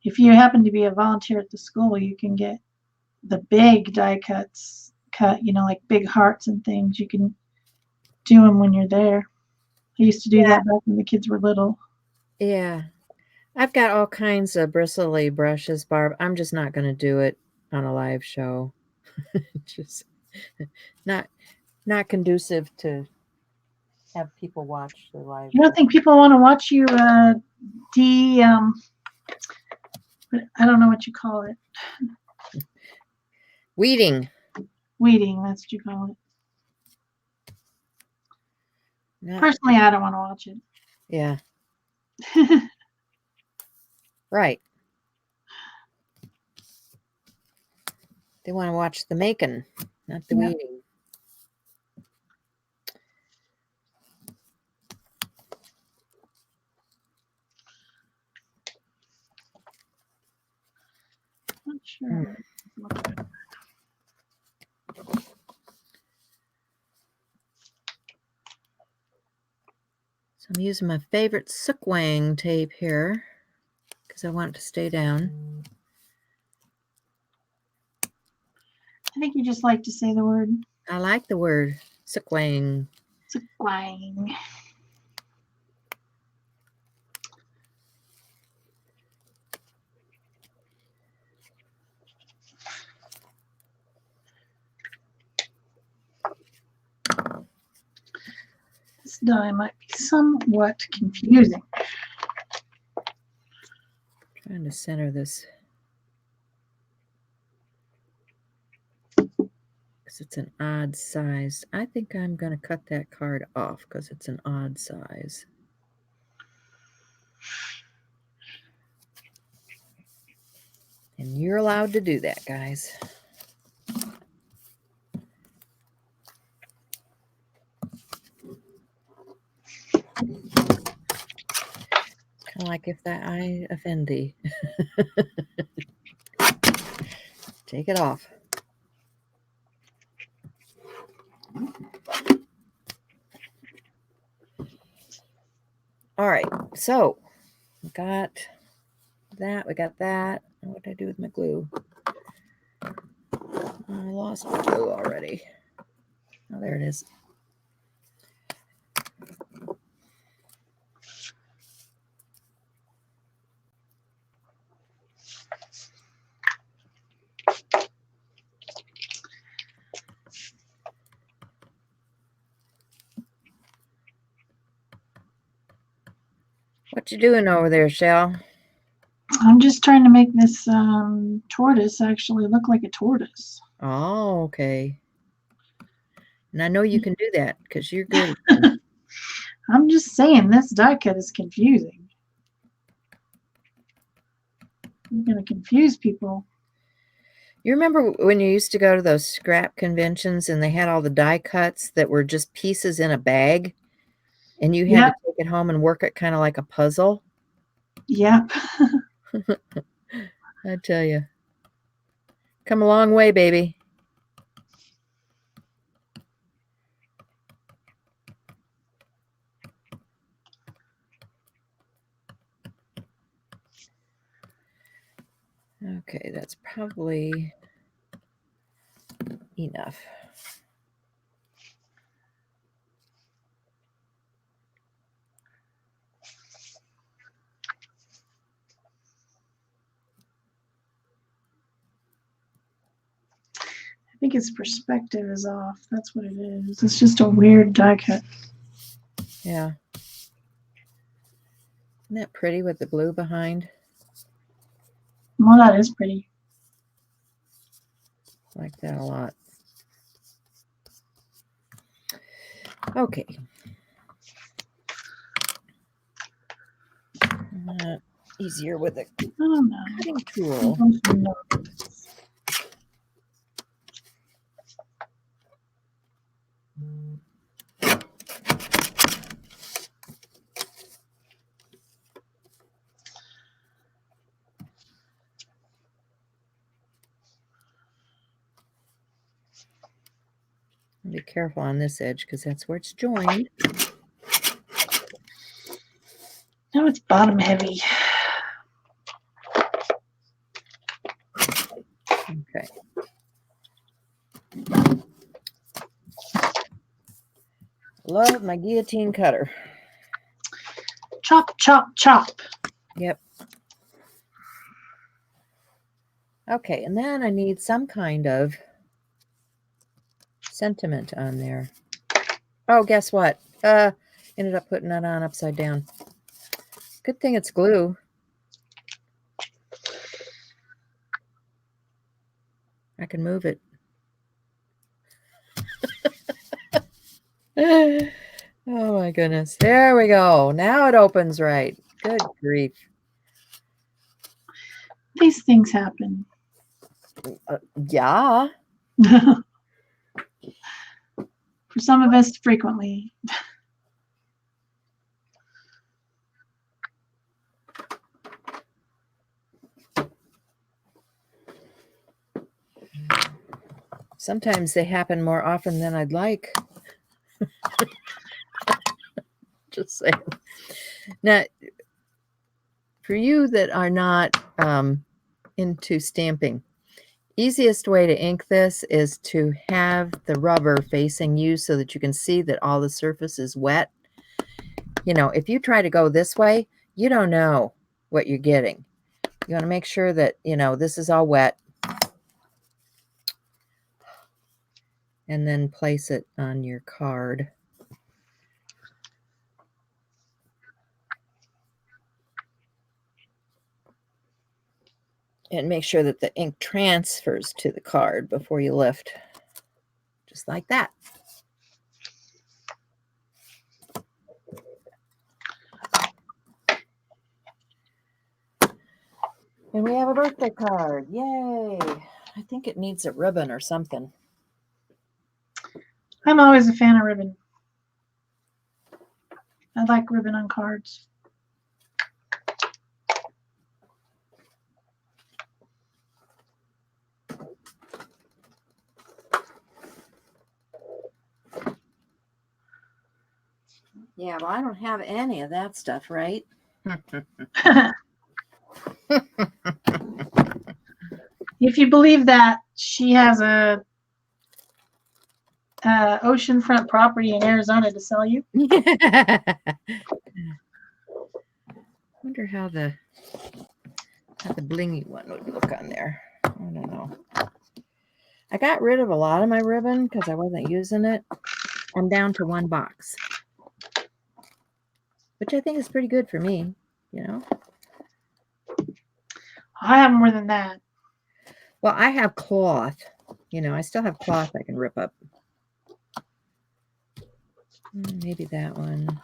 If you happen to be a volunteer at the school, you can get the big die cuts cut, like big hearts and things. You can do them when you're there. I used to do that back when the kids were little. Yeah. I've got all kinds of bristly brushes, Barb. I'm just not going to do it on a live show. Just not conducive to have people watch the live You don't think people want to watch you I don't know what you call it. weeding. Weeding, that's what you call it. Not, Personally, I don't want to watch it. yeah. Right. They want to watch the making, not the weeding. Not sure. So I'm using my favorite Sookwang tape here because I want it to stay down. I think you just like to say the word. I like the word Sookwang. Sookwang. This die might be somewhat confusing. Trying to center this because it's an odd size. I think I'm going to cut that card off because it's an odd size. And you're allowed to do that, guys. Kind of like if that I offend thee. Take it off. All right, so we got that. We got that. What did I do with my glue? I lost my glue already. Oh, there it is. What you doing over there, Shel? I'm just trying to make this tortoise actually look like a tortoise. Oh, okay. And I know you can do that because you're good. I'm just saying this die cut is confusing. You're going to confuse people. You remember when you used to go to those scrap conventions and they had all the die cuts that were just pieces in a bag? And you had to take it home and work it kind of like a puzzle? Yep. I tell you. Come a long way, baby. Okay, that's probably enough. I think its perspective is off. That's what it is. It's just a weird die cut. Yeah. Isn't that pretty with the blue behind? Well, that is pretty. I like that a lot. Okay. Easier with a I don't know. cutting tool. Be careful on this edge because that's where it's joined. Now it's bottom heavy. Okay. Love my guillotine cutter. Chop, chop, chop. Yep. Okay, and then I need some kind of sentiment on there. Oh, guess what? Ended up putting that on upside down. Good thing it's glue. I can move it. Oh my goodness. There we go. Now it opens right. Good grief. These things happen. Yeah. For some of us, frequently. Sometimes they happen more often than I'd like. Just saying. Now, for you that are not into stamping, easiest way to ink this is to have the rubber facing you so that you can see that all the surface is wet. You know, if you try to go this way, you don't know what you're getting. You want to make sure that, you know, this is all wet. And then place it on your card. And make sure that the ink transfers to the card before you lift. Just like that. And we have a birthday card. Yay. I think it needs a ribbon or something. I'm always a fan of ribbon. I like ribbon on cards. Yeah, well, I don't have any of that stuff, right? If you believe that, she has a oceanfront property in Arizona to sell you. Wonder how the blingy one would look on there. I don't know. I got rid of a lot of my ribbon because I wasn't using it. I'm down to one box, which I think is pretty good for me, you know. I have more than that. Well, I have cloth. You know, I still have cloth I can rip up. Maybe that one.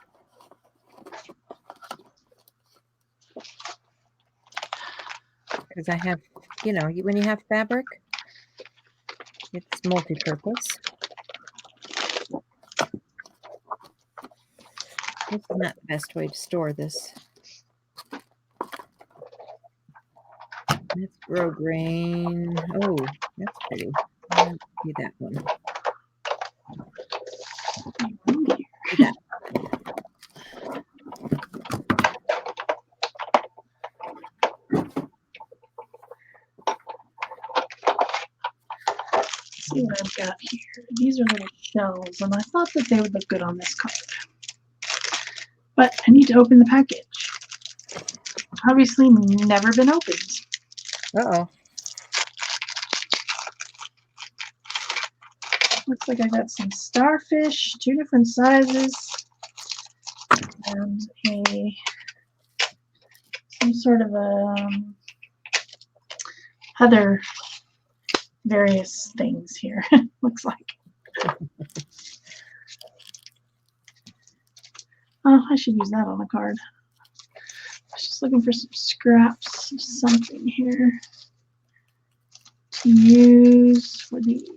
Because I have, you know, when you have fabric, it's multi-purpose. This is not the best way to store this. Let's grow grain. Oh, that's pretty. Let's do that one. Do that. See what I've got here. These are little shells, and I thought that they would look good on this card. But I need to open the package. Obviously never been opened. Uh-oh. Looks like I got some starfish, 2 different sizes, and some sort of other various things here. Looks like. Oh, I should use that on a card. I was just looking for some scraps of something here to use for these.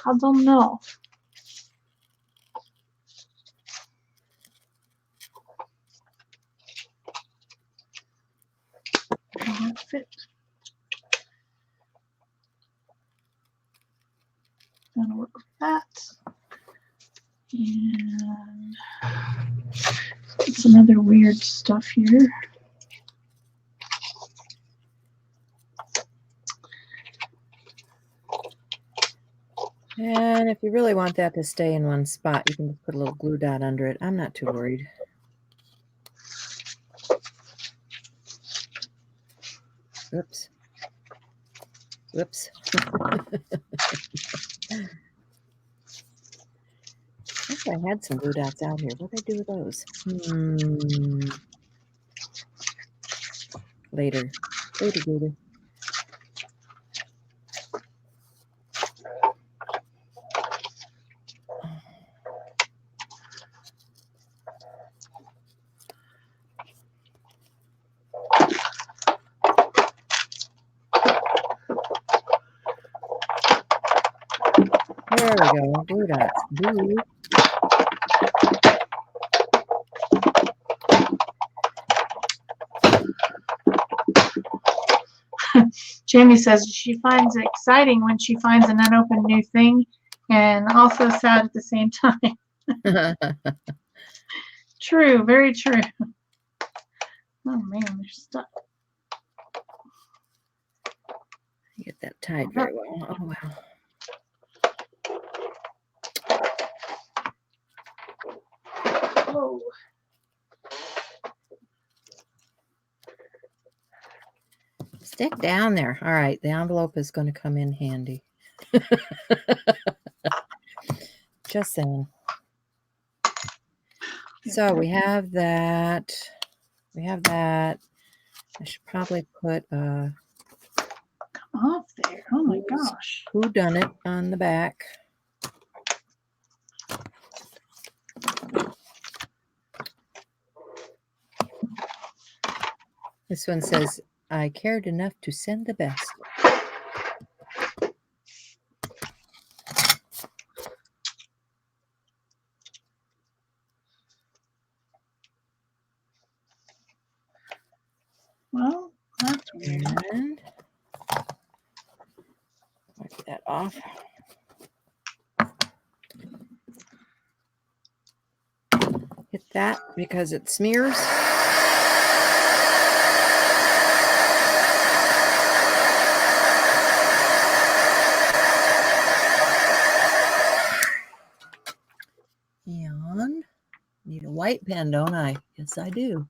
I don't know. That fit. Gonna work with that. And some other weird stuff here. And if you really want that to stay in one spot, you can just put a little glue dot under it. I'm not too worried. Oops. Whoops. I think I had some glue dots out here. What did I do with those? Later. Later. There we go. Glue dots. Glue. Jamie says she finds it exciting when she finds an unopened new thing, and also sad at the same time. True, very true. Oh man, there's stuff. Get that tied very well. Oh wow. Oh. Stick down there. All right, the envelope is going to come in handy. Just saying. So we have that. We have that. I should probably put come off there. Oh my gosh. Who done it on the back. This one says, I cared enough to send the best. Well, that's weird. And wipe that off. Hit that because it smears. And need a white pen, don't I? Yes, I do.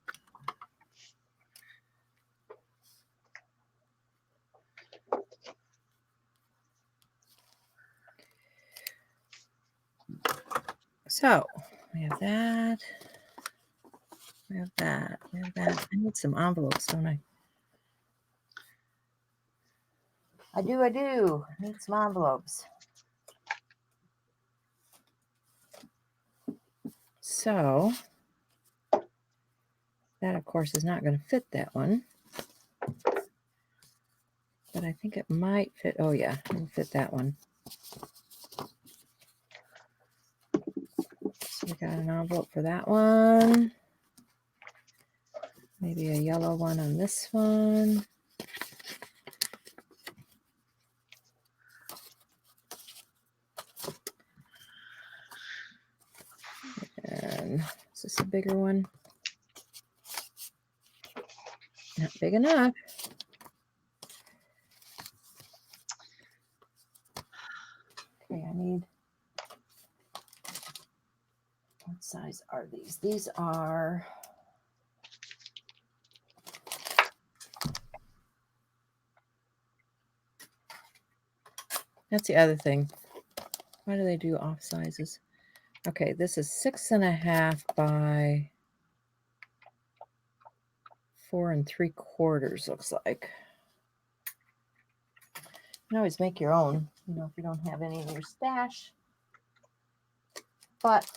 So we have that. We have that. We have that. I need some envelopes, don't I? I do. I need some envelopes. So that, of course, is not going to fit that one. But I think it might fit. Oh, yeah, it'll fit that one. So we got an envelope for that one. Maybe a yellow one on this one. And is this a bigger one? Not big enough. Okay, I need, what size are these? These are, that's the other thing. Why do they do off sizes? Okay, this is 6.5 by 4 3/4, looks like. You can always make your own, you know, if you don't have any in your stash. But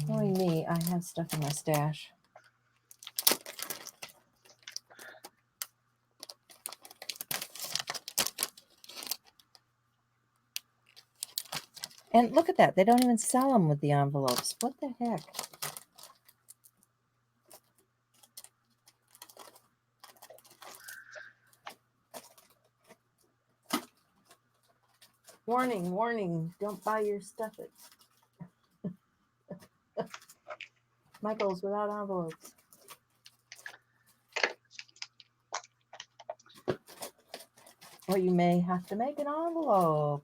knowing me, I have stuff in my stash. And look at that. They don't even sell them with the envelopes. What the heck? Warning, warning. Don't buy your stuff at Michael's without envelopes. Or you may have to make an envelope.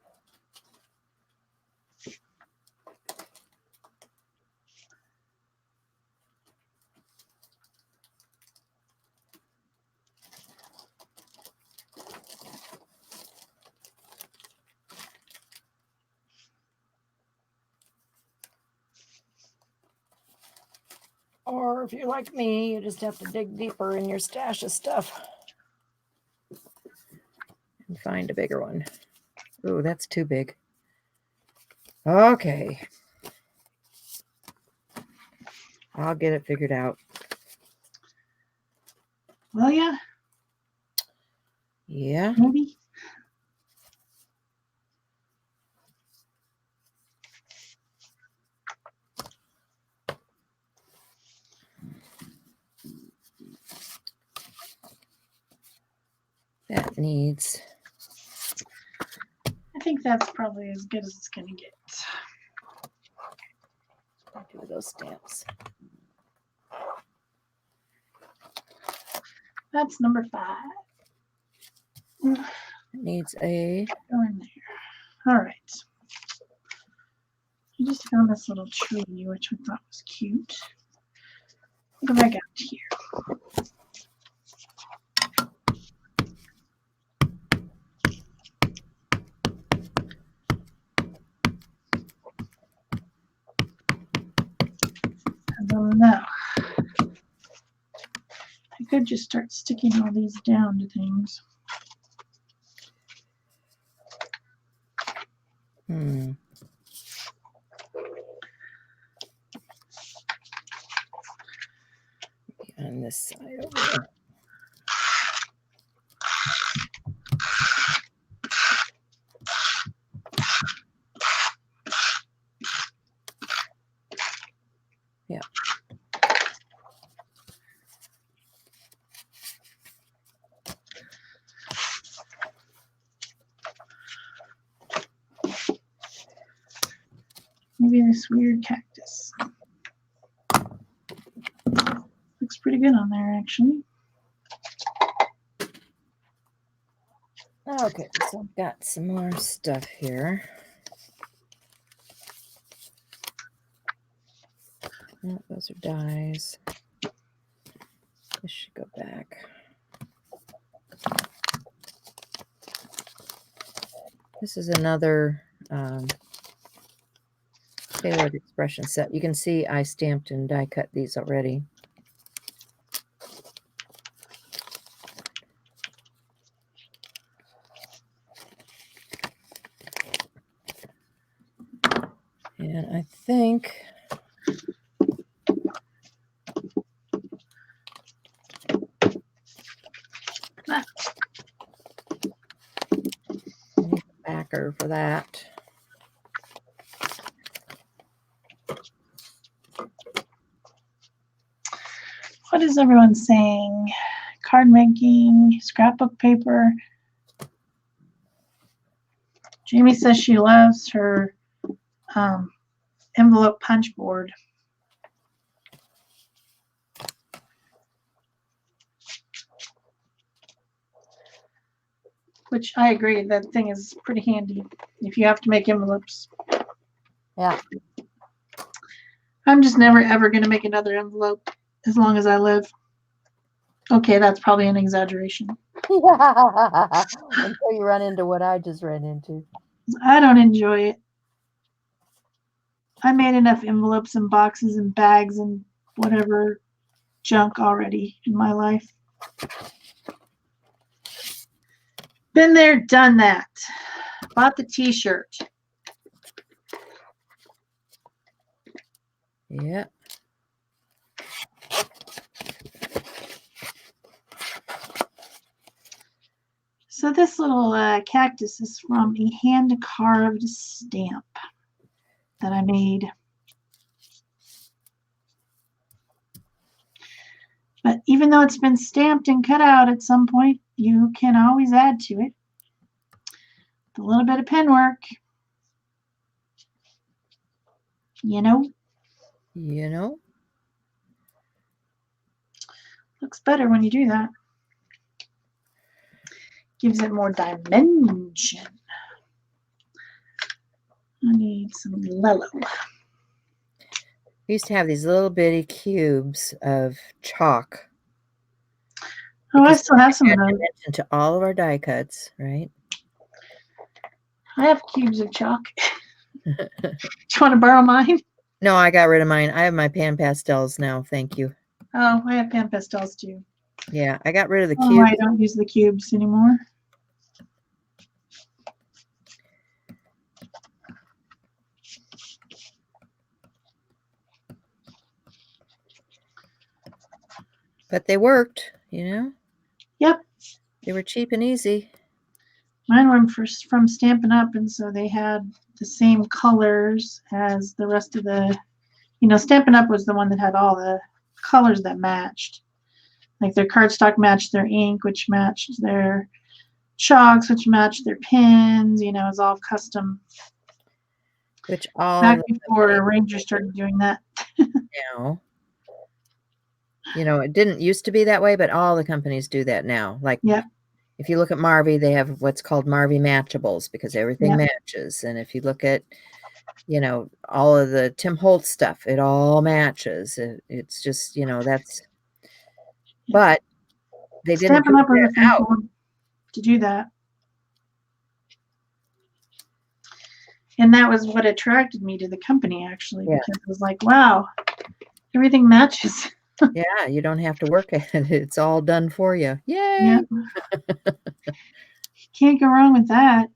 Or if you're like me, you just have to dig deeper in your stash of stuff and find a bigger one. Ooh, that's too big. Okay. I'll get it figured out. Well, yeah. Yeah. Maybe. That needs. I think that's probably as good as it's going to get. 2 of those stamps. That's number 5. It needs a. Go in there. All right. I just found this little tree, which I thought was cute. Go back out here. I don't know. I could just start sticking all these down to things. On this side over there. Yeah. Maybe this weird cactus. Looks pretty good on there, actually. Okay, so I've got some more stuff here. Oh, those are dies. This should go back. This is another tailored expression set. You can see I stamped and die cut these already. And I think I need a backer for that. What is everyone saying? Card making, scrapbook paper. Jamie says she loves her envelope punch board. Which I agree, that thing is pretty handy if you have to make envelopes. Yeah. I'm just never ever going to make another envelope as long as I live. Okay, that's probably an exaggeration. Until you run into what I just ran into. I don't enjoy it. I made enough envelopes and boxes and bags and whatever junk already in my life. Been there, done that. Bought the t-shirt. Yeah. So this little cactus is from a hand-carved stamp that I made. But even though it's been stamped and cut out at some point, you can always add to it. A little bit of pen work. You know? You know? Looks better when you do that. Gives it more dimension. I need some yellow. We used to have these little bitty cubes of chalk. Oh, I still have some of those. To all of our die cuts, right? I have cubes of chalk. Do you want to borrow mine? No, I got rid of mine. I have my pan pastels now. Thank you. Oh, I have pan pastels too. Yeah, I got rid of the Oh, cubes. I don't use the cubes anymore. But they worked, you know? Yep. They were cheap and easy. Mine were from Stampin' Up, and so they had the same colors as the rest of the, Stampin' Up was the one that had all the colors that matched. Like their cardstock matched their ink, which matched their chalks, which matched their pins, it was all custom. Which all back before Ranger started doing that. Now. It didn't used to be that way, but all the companies do that now. Like, yeah. If you look at Marvy, they have what's called Marvy Matchables because everything matches. And if you look at, all of the Tim Holtz stuff, it all matches. It's just, that's. But they didn't Stampin' Up was the first out one to do that. And that was what attracted me to the company, actually, because it was like, wow, everything matches. Yeah, you don't have to work at it. It's all done for you. Yay! Yeah. Can't go wrong with that.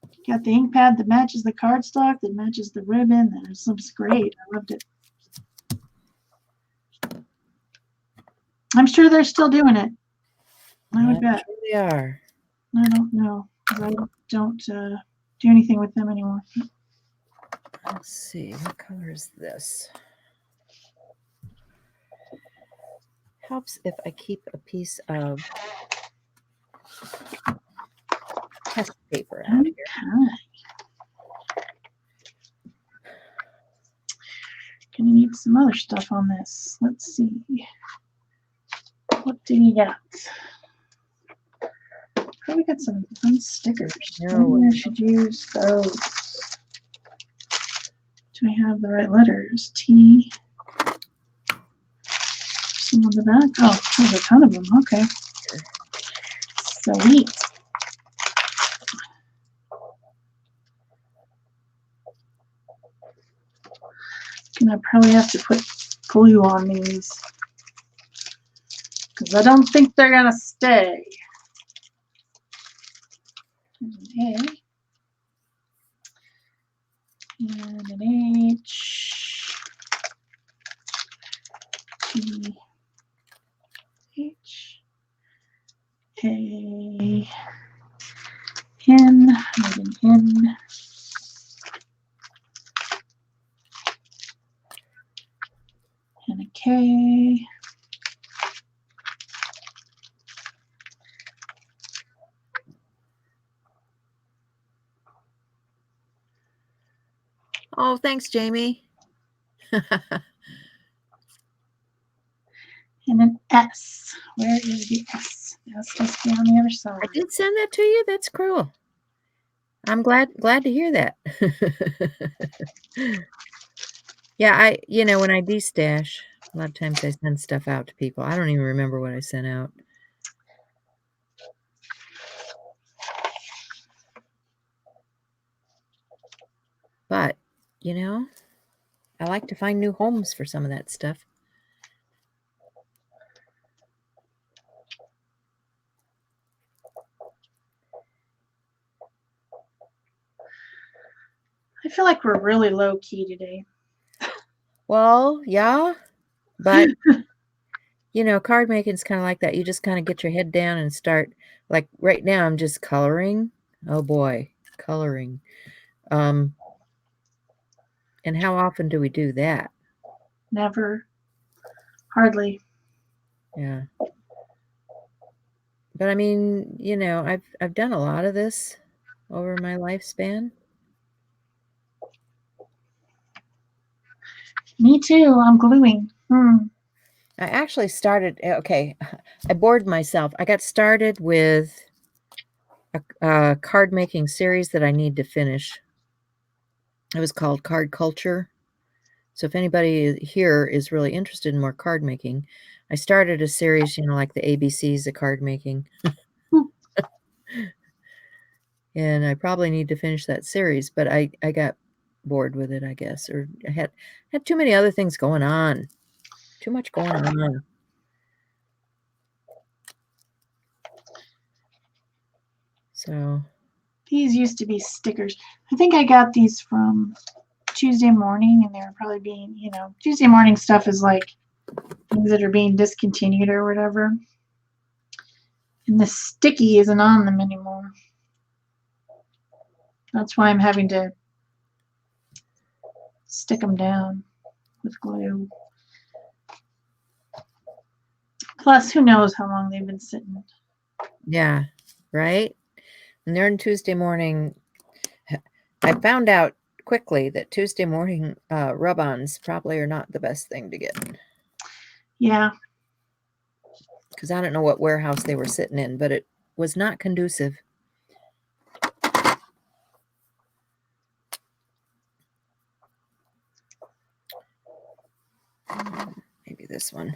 You got the ink pad that matches the cardstock, that matches the ribbon. That looks great. I loved it. I'm sure they're still doing it. I would bet. Sure they are. I don't know, because I don't do anything with them anymore. Let's see, what color is this? Helps if I keep a piece of test paper out here. Gonna need some other stuff on this. Let's see. What do you got? Probably got some fun stickers. Maybe I should use those. Do I have the right letters? T. Some on the back. Oh, there's a ton of them. Okay. Sweet. Gonna probably have to put glue on these because I don't think they're gonna stay. There's an A and an H. T. H. A. N. Maybe an N. And a K. Oh, thanks, Jamie. And an S. Where is the S? The S must be on the other side. I did send that to you. That's cool. I'm glad to hear that. Yeah, when I destash, a lot of times I send stuff out to people. I don't even remember what I sent out. But, I like to find new homes for some of that stuff. I feel like we're really low key today. Well, yeah, but card making is kind of like that. You just kind of get your head down and start. Like right now, I'm just coloring. Oh boy, coloring. And how often do we do that? Never. Hardly. Yeah. But I mean, I've done a lot of this over my lifespan. Me too. I'm gluing. I actually started, okay, I bored myself. I got started with a card making series that I need to finish. It was called Card Culture. So if anybody here is really interested in more card making, I started a series, like the ABCs of card making. And I probably need to finish that series, but I got bored with it, I guess, or I had too many other things going on. Too much going on. So these used to be stickers. I think I got these from Tuesday Morning, and they were probably being, Tuesday Morning stuff is like things that are being discontinued or whatever. And the sticky isn't on them anymore. That's why I'm having to stick them down with glue. Plus, who knows how long they've been sitting. Yeah, right? And they're on Tuesday Morning. I found out quickly that Tuesday Morning rub-ons probably are not the best thing to get. Yeah. Because I don't know what warehouse they were sitting in, but it was not conducive. Maybe this one.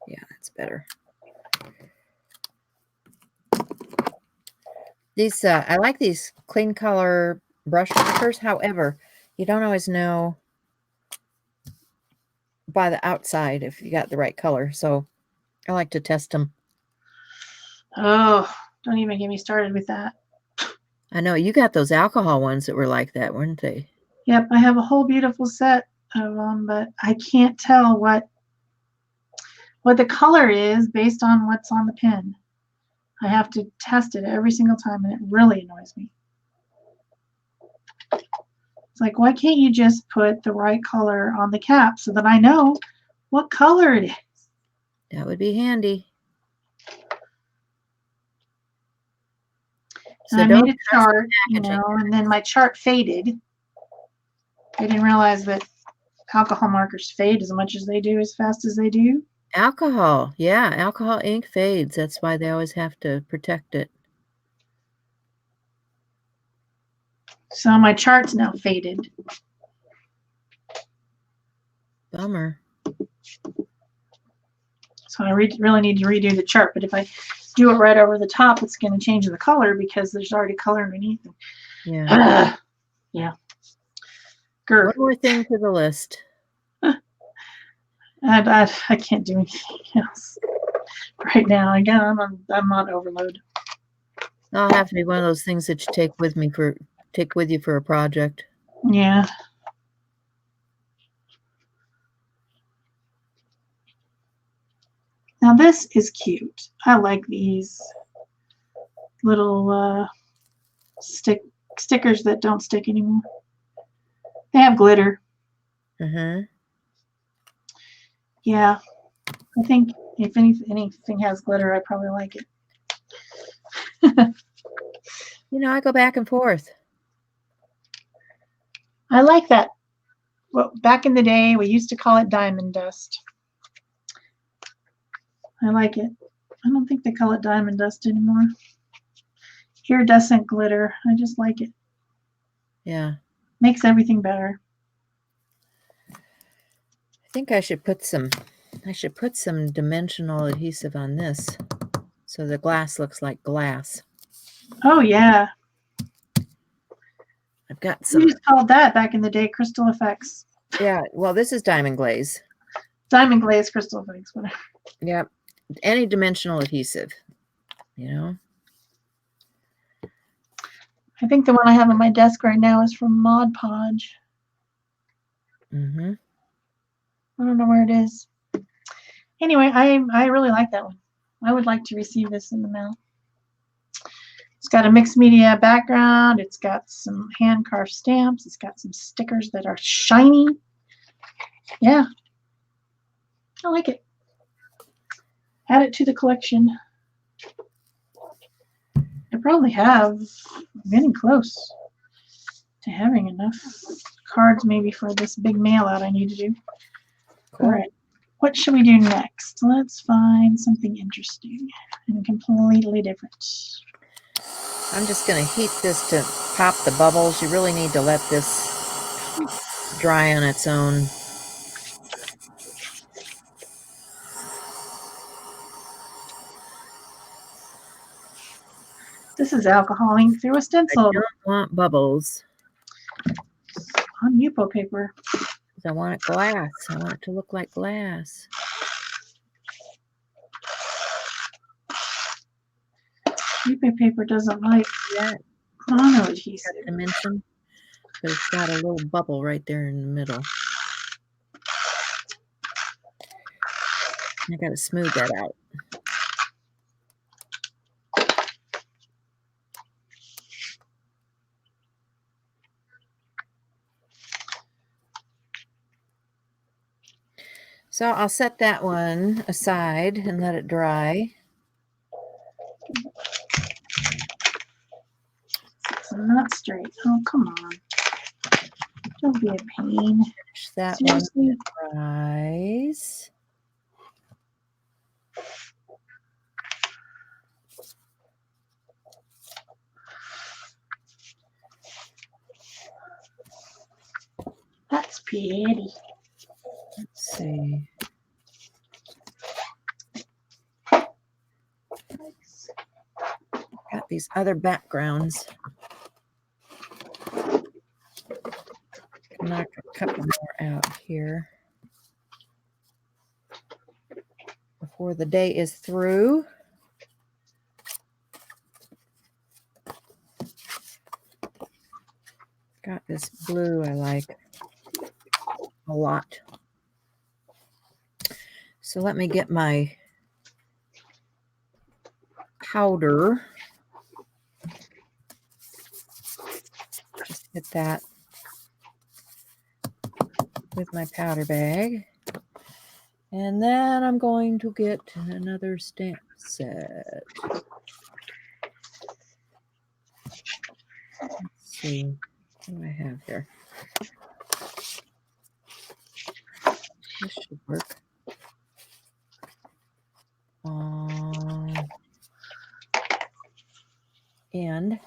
Yeah, that's better. These I like these clean color brush markers. However, you don't always know by the outside if you got the right color. So I like to test them. Oh, don't even get me started with that. I know you got those alcohol ones that were like that, weren't they? Yep, I have a whole beautiful set of them, but I can't tell what the color is based on what's on the pin. I have to test it every single time, and it really annoys me. It's like, why can't you just put the right color on the cap so that I know what color it is? That would be handy. So I made a chart, and then my chart faded. I didn't realize that alcohol markers fade as much as they do, as fast as they do. Alcohol, yeah, alcohol ink fades. That's why they always have to protect it. So my chart's now faded. Bummer. So I really need to redo the chart. But if I do it right over the top, it's going to change the color because there's already color underneath. Yeah. Yeah. One more thing to the list. And I can't do anything else right now. Again, I'm on overload. I'll have to be one of those things that you take with you for a project. Yeah. Now this is cute. I like these little stickers that don't stick anymore. They have glitter. Yeah. I think if anything has glitter, I probably like it. I go back and forth. I like that. Well, back in the day, we used to call it diamond dust. I like it. I don't think they call it diamond dust anymore. Iridescent glitter. I just like it. Yeah. Makes everything better. I think I should put some dimensional adhesive on this so the glass looks like glass. Oh yeah. I've got some. We just called that back in the day crystal effects. Yeah, well, this is diamond glaze. Diamond glaze crystal effects, whatever. Yep. Any dimensional adhesive, you know. I think the one I have on my desk right now is from Mod Podge. Mm-hmm. I don't know where it is. Anyway, I really like that one. I would like to receive this in the mail. It's got a mixed media background. It's got some hand carved stamps. It's got some stickers that are shiny. Yeah, I like it. Add it to the collection. I probably have. I'm getting close to having enough cards maybe for this big mail out I need to do. Cool. All right. What should we do next? Let's find something interesting and completely different. I'm just going to heat this to pop the bubbles. You really need to let this dry on its own. This is alcohol ink through a I stencil don't want bubbles. on Yupo paper. I want it glass. I want it to look like glass. Yupo paper doesn't like That mono adhesive. dimension, but it's got a little bubble right there in the middle. I got to smooth that out. So I'll set that one aside and let it dry. It's not straight. Oh, come on. Don't be a pain. Finish that Seriously? one dries. That's pretty. Let's see. Got these other backgrounds. Knock a couple more out here before the day is through. Got this blue I like a lot. So let me get my powder. Just hit that with my powder bag. And then I'm going to get another stamp set. Let's see. What do I have here? This should work. And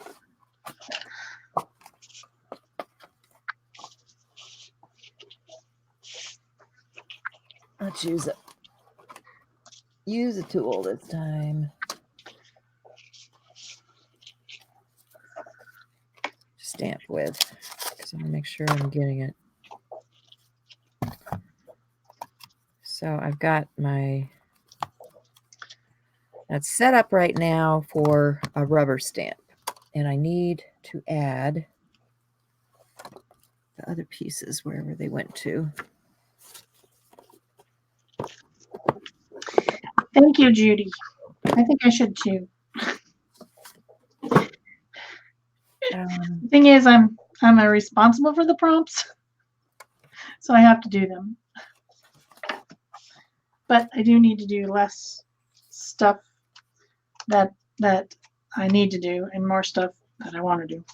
let's use a tool this time. Stamp with, because I want to make sure I'm getting it. So I've got that's set up right now for a rubber stamp, and I need to add the other pieces wherever they went to. Thank you, Judy. I think I should too. The thing is, I'm responsible for the prompts, so I have to do them. But I do need to do less stuff that I need to do and more stuff that I want to do.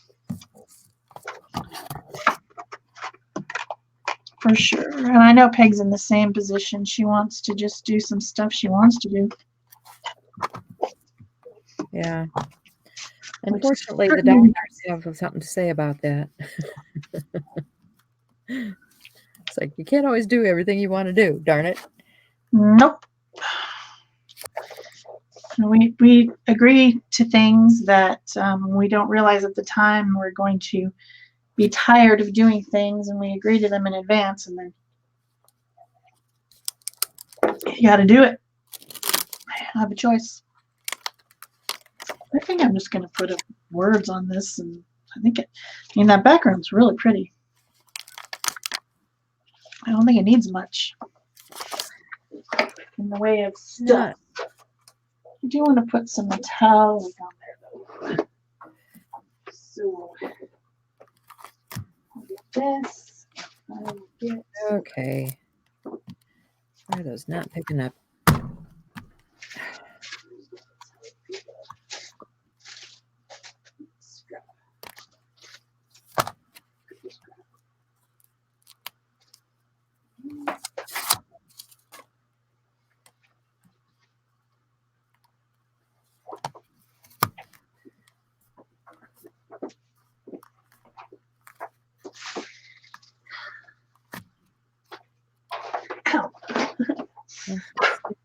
for sure. And I know Peg's in the same position. She wants to just do some stuff she wants to do. Yeah. Unfortunately, the doctors have something to say about that. It's like, you can't always do everything you want to do, darn it. Nope. We agree to things that we don't realize at the time we're going to be tired of doing things, and we agree to them in advance, and then you got to do it. I don't have a choice. I think I'm just going to put words on this, and I think that background's really pretty. I don't think it needs much in the way of stuff. I do want to put some metallic on there, though. So I'll get this. I'll get. Okay. Why are those not picking up?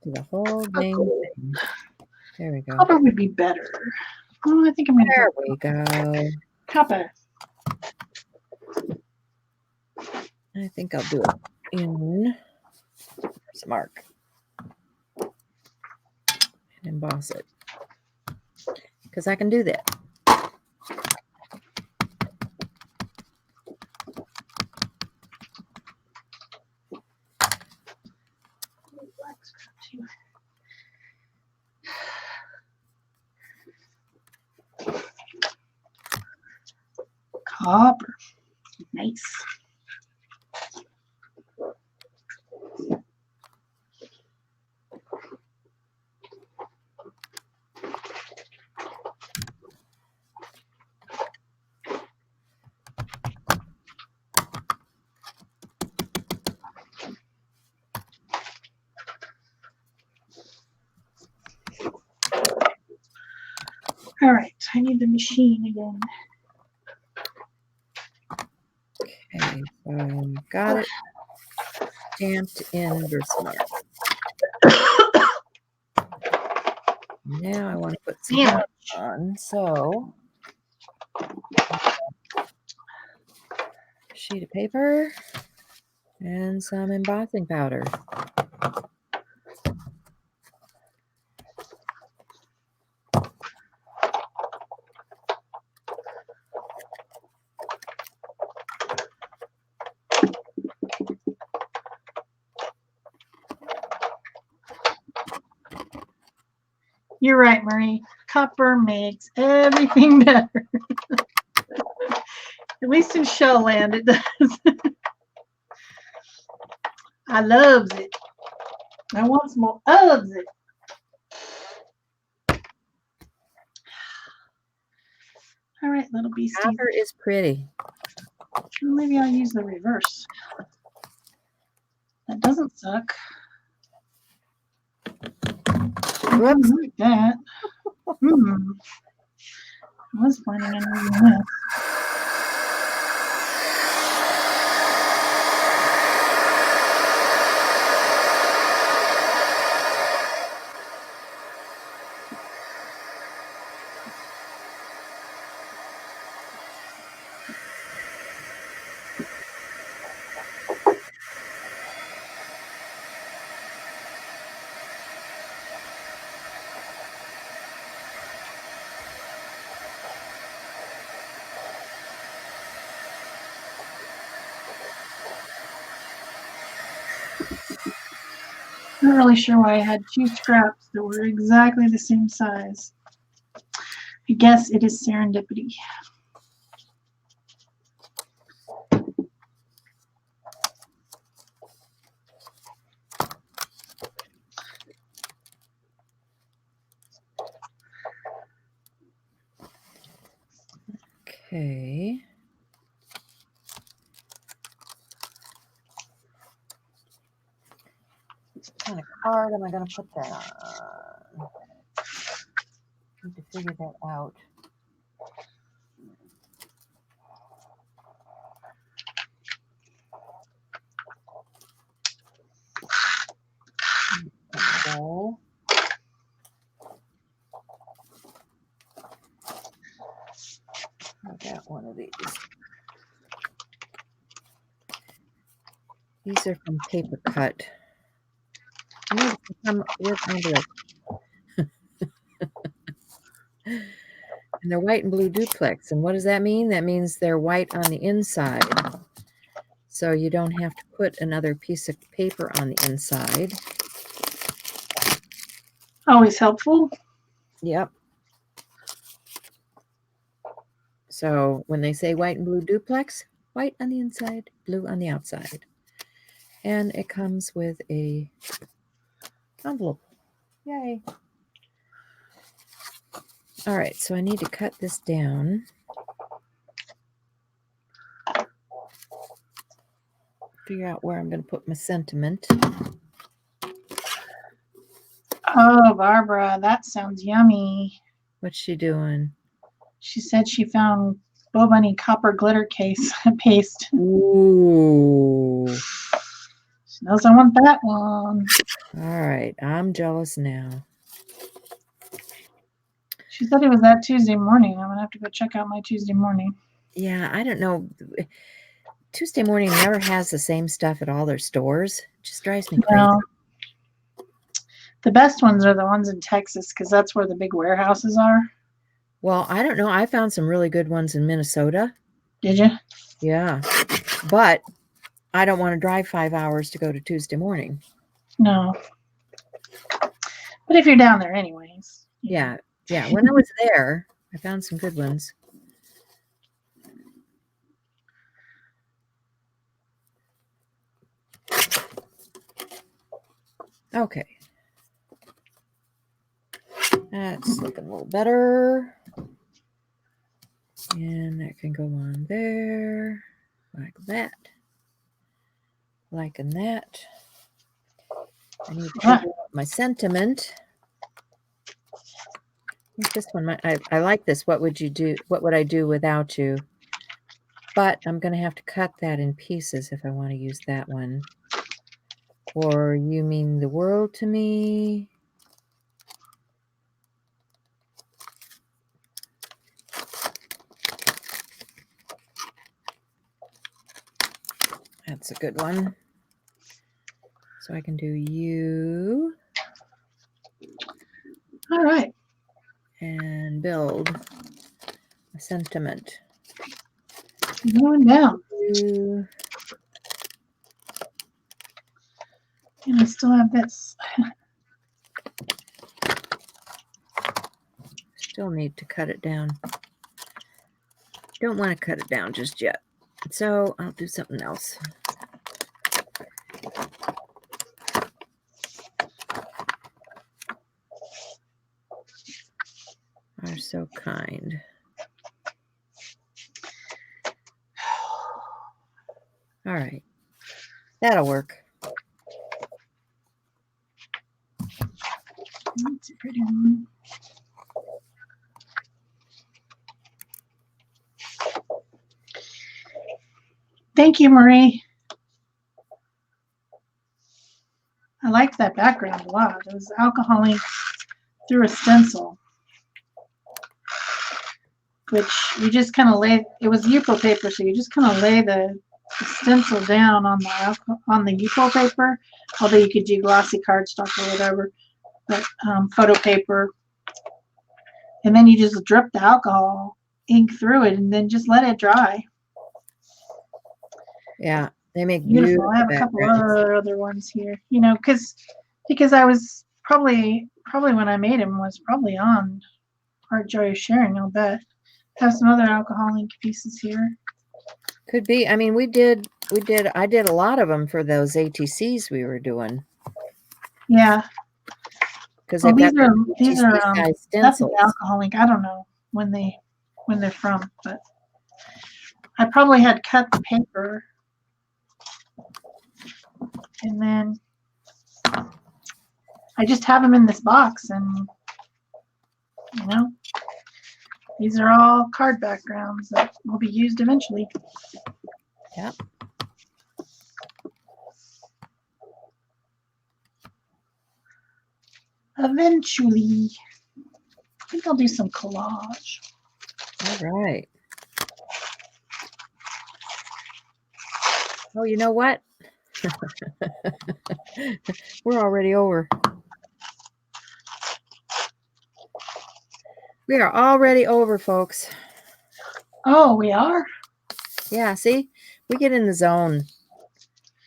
To the whole dang thing. There we go. Copper would be better. Oh, I think I'm going to. There we go. Copper. I think I'll do it in some mark and emboss it because I can do that. Copper. Nice. All right, I need the machine again. Okay, so got it stamped in Versamark. Now I want to put some dots on, so sheet of paper and some embossing powder. You're right, Marie. Copper makes everything better. At least in Shell land it does. I loves it. I want some more of it. All right, little beastie. Copper is pretty. Maybe I'll use the reverse. That doesn't suck. Whoops. Like that. I was planning on using this. I'm not really sure why I had two scraps that were exactly the same size. I guess it is serendipity. Okay. kind of card am I going to put that on? Need to figure that out. Go. I got one of these. These are from Paper Cut. I need to come with envelope. And they're white and blue duplex. And what does that mean? That means they're white on the inside. So you don't have to put another piece of paper on the inside. Always helpful. Yep. So when they say white and blue duplex, white on the inside, blue on the outside. And it comes with a envelope. Yay. All right, so I need to cut this down. Figure out where I'm going to put my sentiment. Oh, Barbara, that sounds yummy. What's she doing? She said she found Bo Bunny copper glitter case paste. Ooh. She knows I want that one. All right, I'm jealous now. She said it was that Tuesday morning. I'm going to have to go check out my Tuesday morning. Yeah, I don't know. Tuesday morning never has the same stuff at all their stores. It just drives me crazy. No. The best ones are the ones in Texas because that's where the big warehouses are. Well, I don't know. I found some really good ones in Minnesota. Did you? Yeah. But I don't want to drive 5 hours to go to Tuesday morning. No. But if you're down there anyways. Yeah. Yeah. When I was there, I found some good ones. Okay. That's looking a little better. And that can go on there. Like that. Liking that. I need to figure out my sentiment. I think this one, I like this. What would you do? What would I do without you? But I'm going to have to cut that in pieces if I want to use that one. Or you mean the world to me? That's a good one. So I can do you. All right. And build a sentiment. Going down. You. And I still have this. Still need to cut it down. Don't want to cut it down just yet. So I'll do something else. Are so kind. All right. That'll work. That's a pretty one. Thank you, Marie. I liked that background a lot. It was alcohol ink through a stencil, which you just kind of lay. It was Yupo paper, so you just kind of lay the stencil down on the Yupo paper. Although you could do glossy cardstock or whatever, but photo paper, and then you just drip the alcohol ink through it, and then just let it dry. Yeah, they make Beautiful. I have a couple other ones here, you know, because I was probably when I made them was probably on Art Joy of Sharing. I'll bet. Have some other alcohol ink pieces here. Could be. I mean, I did a lot of them for those ATCs we were doing. Yeah. Because well, these are size that's stencils. the alcohol ink. I don't know when they're from, but I probably had cut the paper and then I just have them in this box, and these are all card backgrounds that will be used eventually. Yep. Eventually. I think I'll do some collage. All right. Oh, you know what? We're already over. We are already over, folks. Oh, we are? Yeah, see? We get in the zone.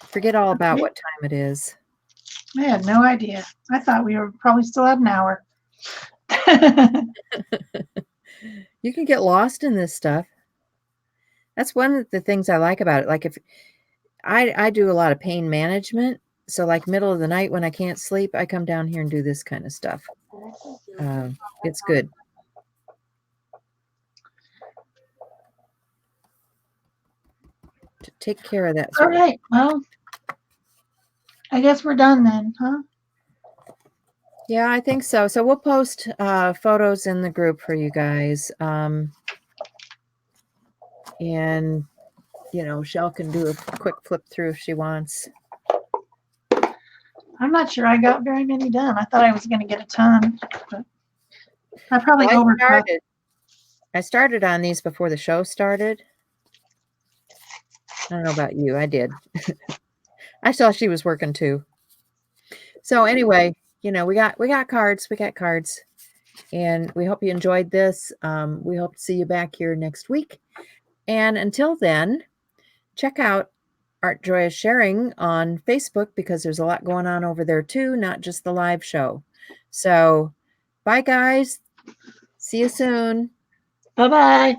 Forget all about what time it is. I had no idea. I thought we were probably still at an hour. You can get lost in this stuff. That's one of the things I like about it. Like if I do a lot of pain management. So like middle of the night when I can't sleep, I come down here and do this kind of stuff. It's good. To take care of that. All right. Well, I guess we're done then, huh? Yeah, I think so. So we'll post photos in the group for you guys. And, Shel can do a quick flip through if she wants. I'm not sure I got very many done. I thought I was going to get a ton, but I probably overcooked. I started on these before the show started. I don't know about you. I did. I saw she was working too. So anyway, we got cards. We got cards. And we hope you enjoyed this. We hope to see you back here next week. And until then, check out Art Joyous Sharing on Facebook because there's a lot going on over there too, not just the live show. So bye, guys. See you soon. Bye-bye.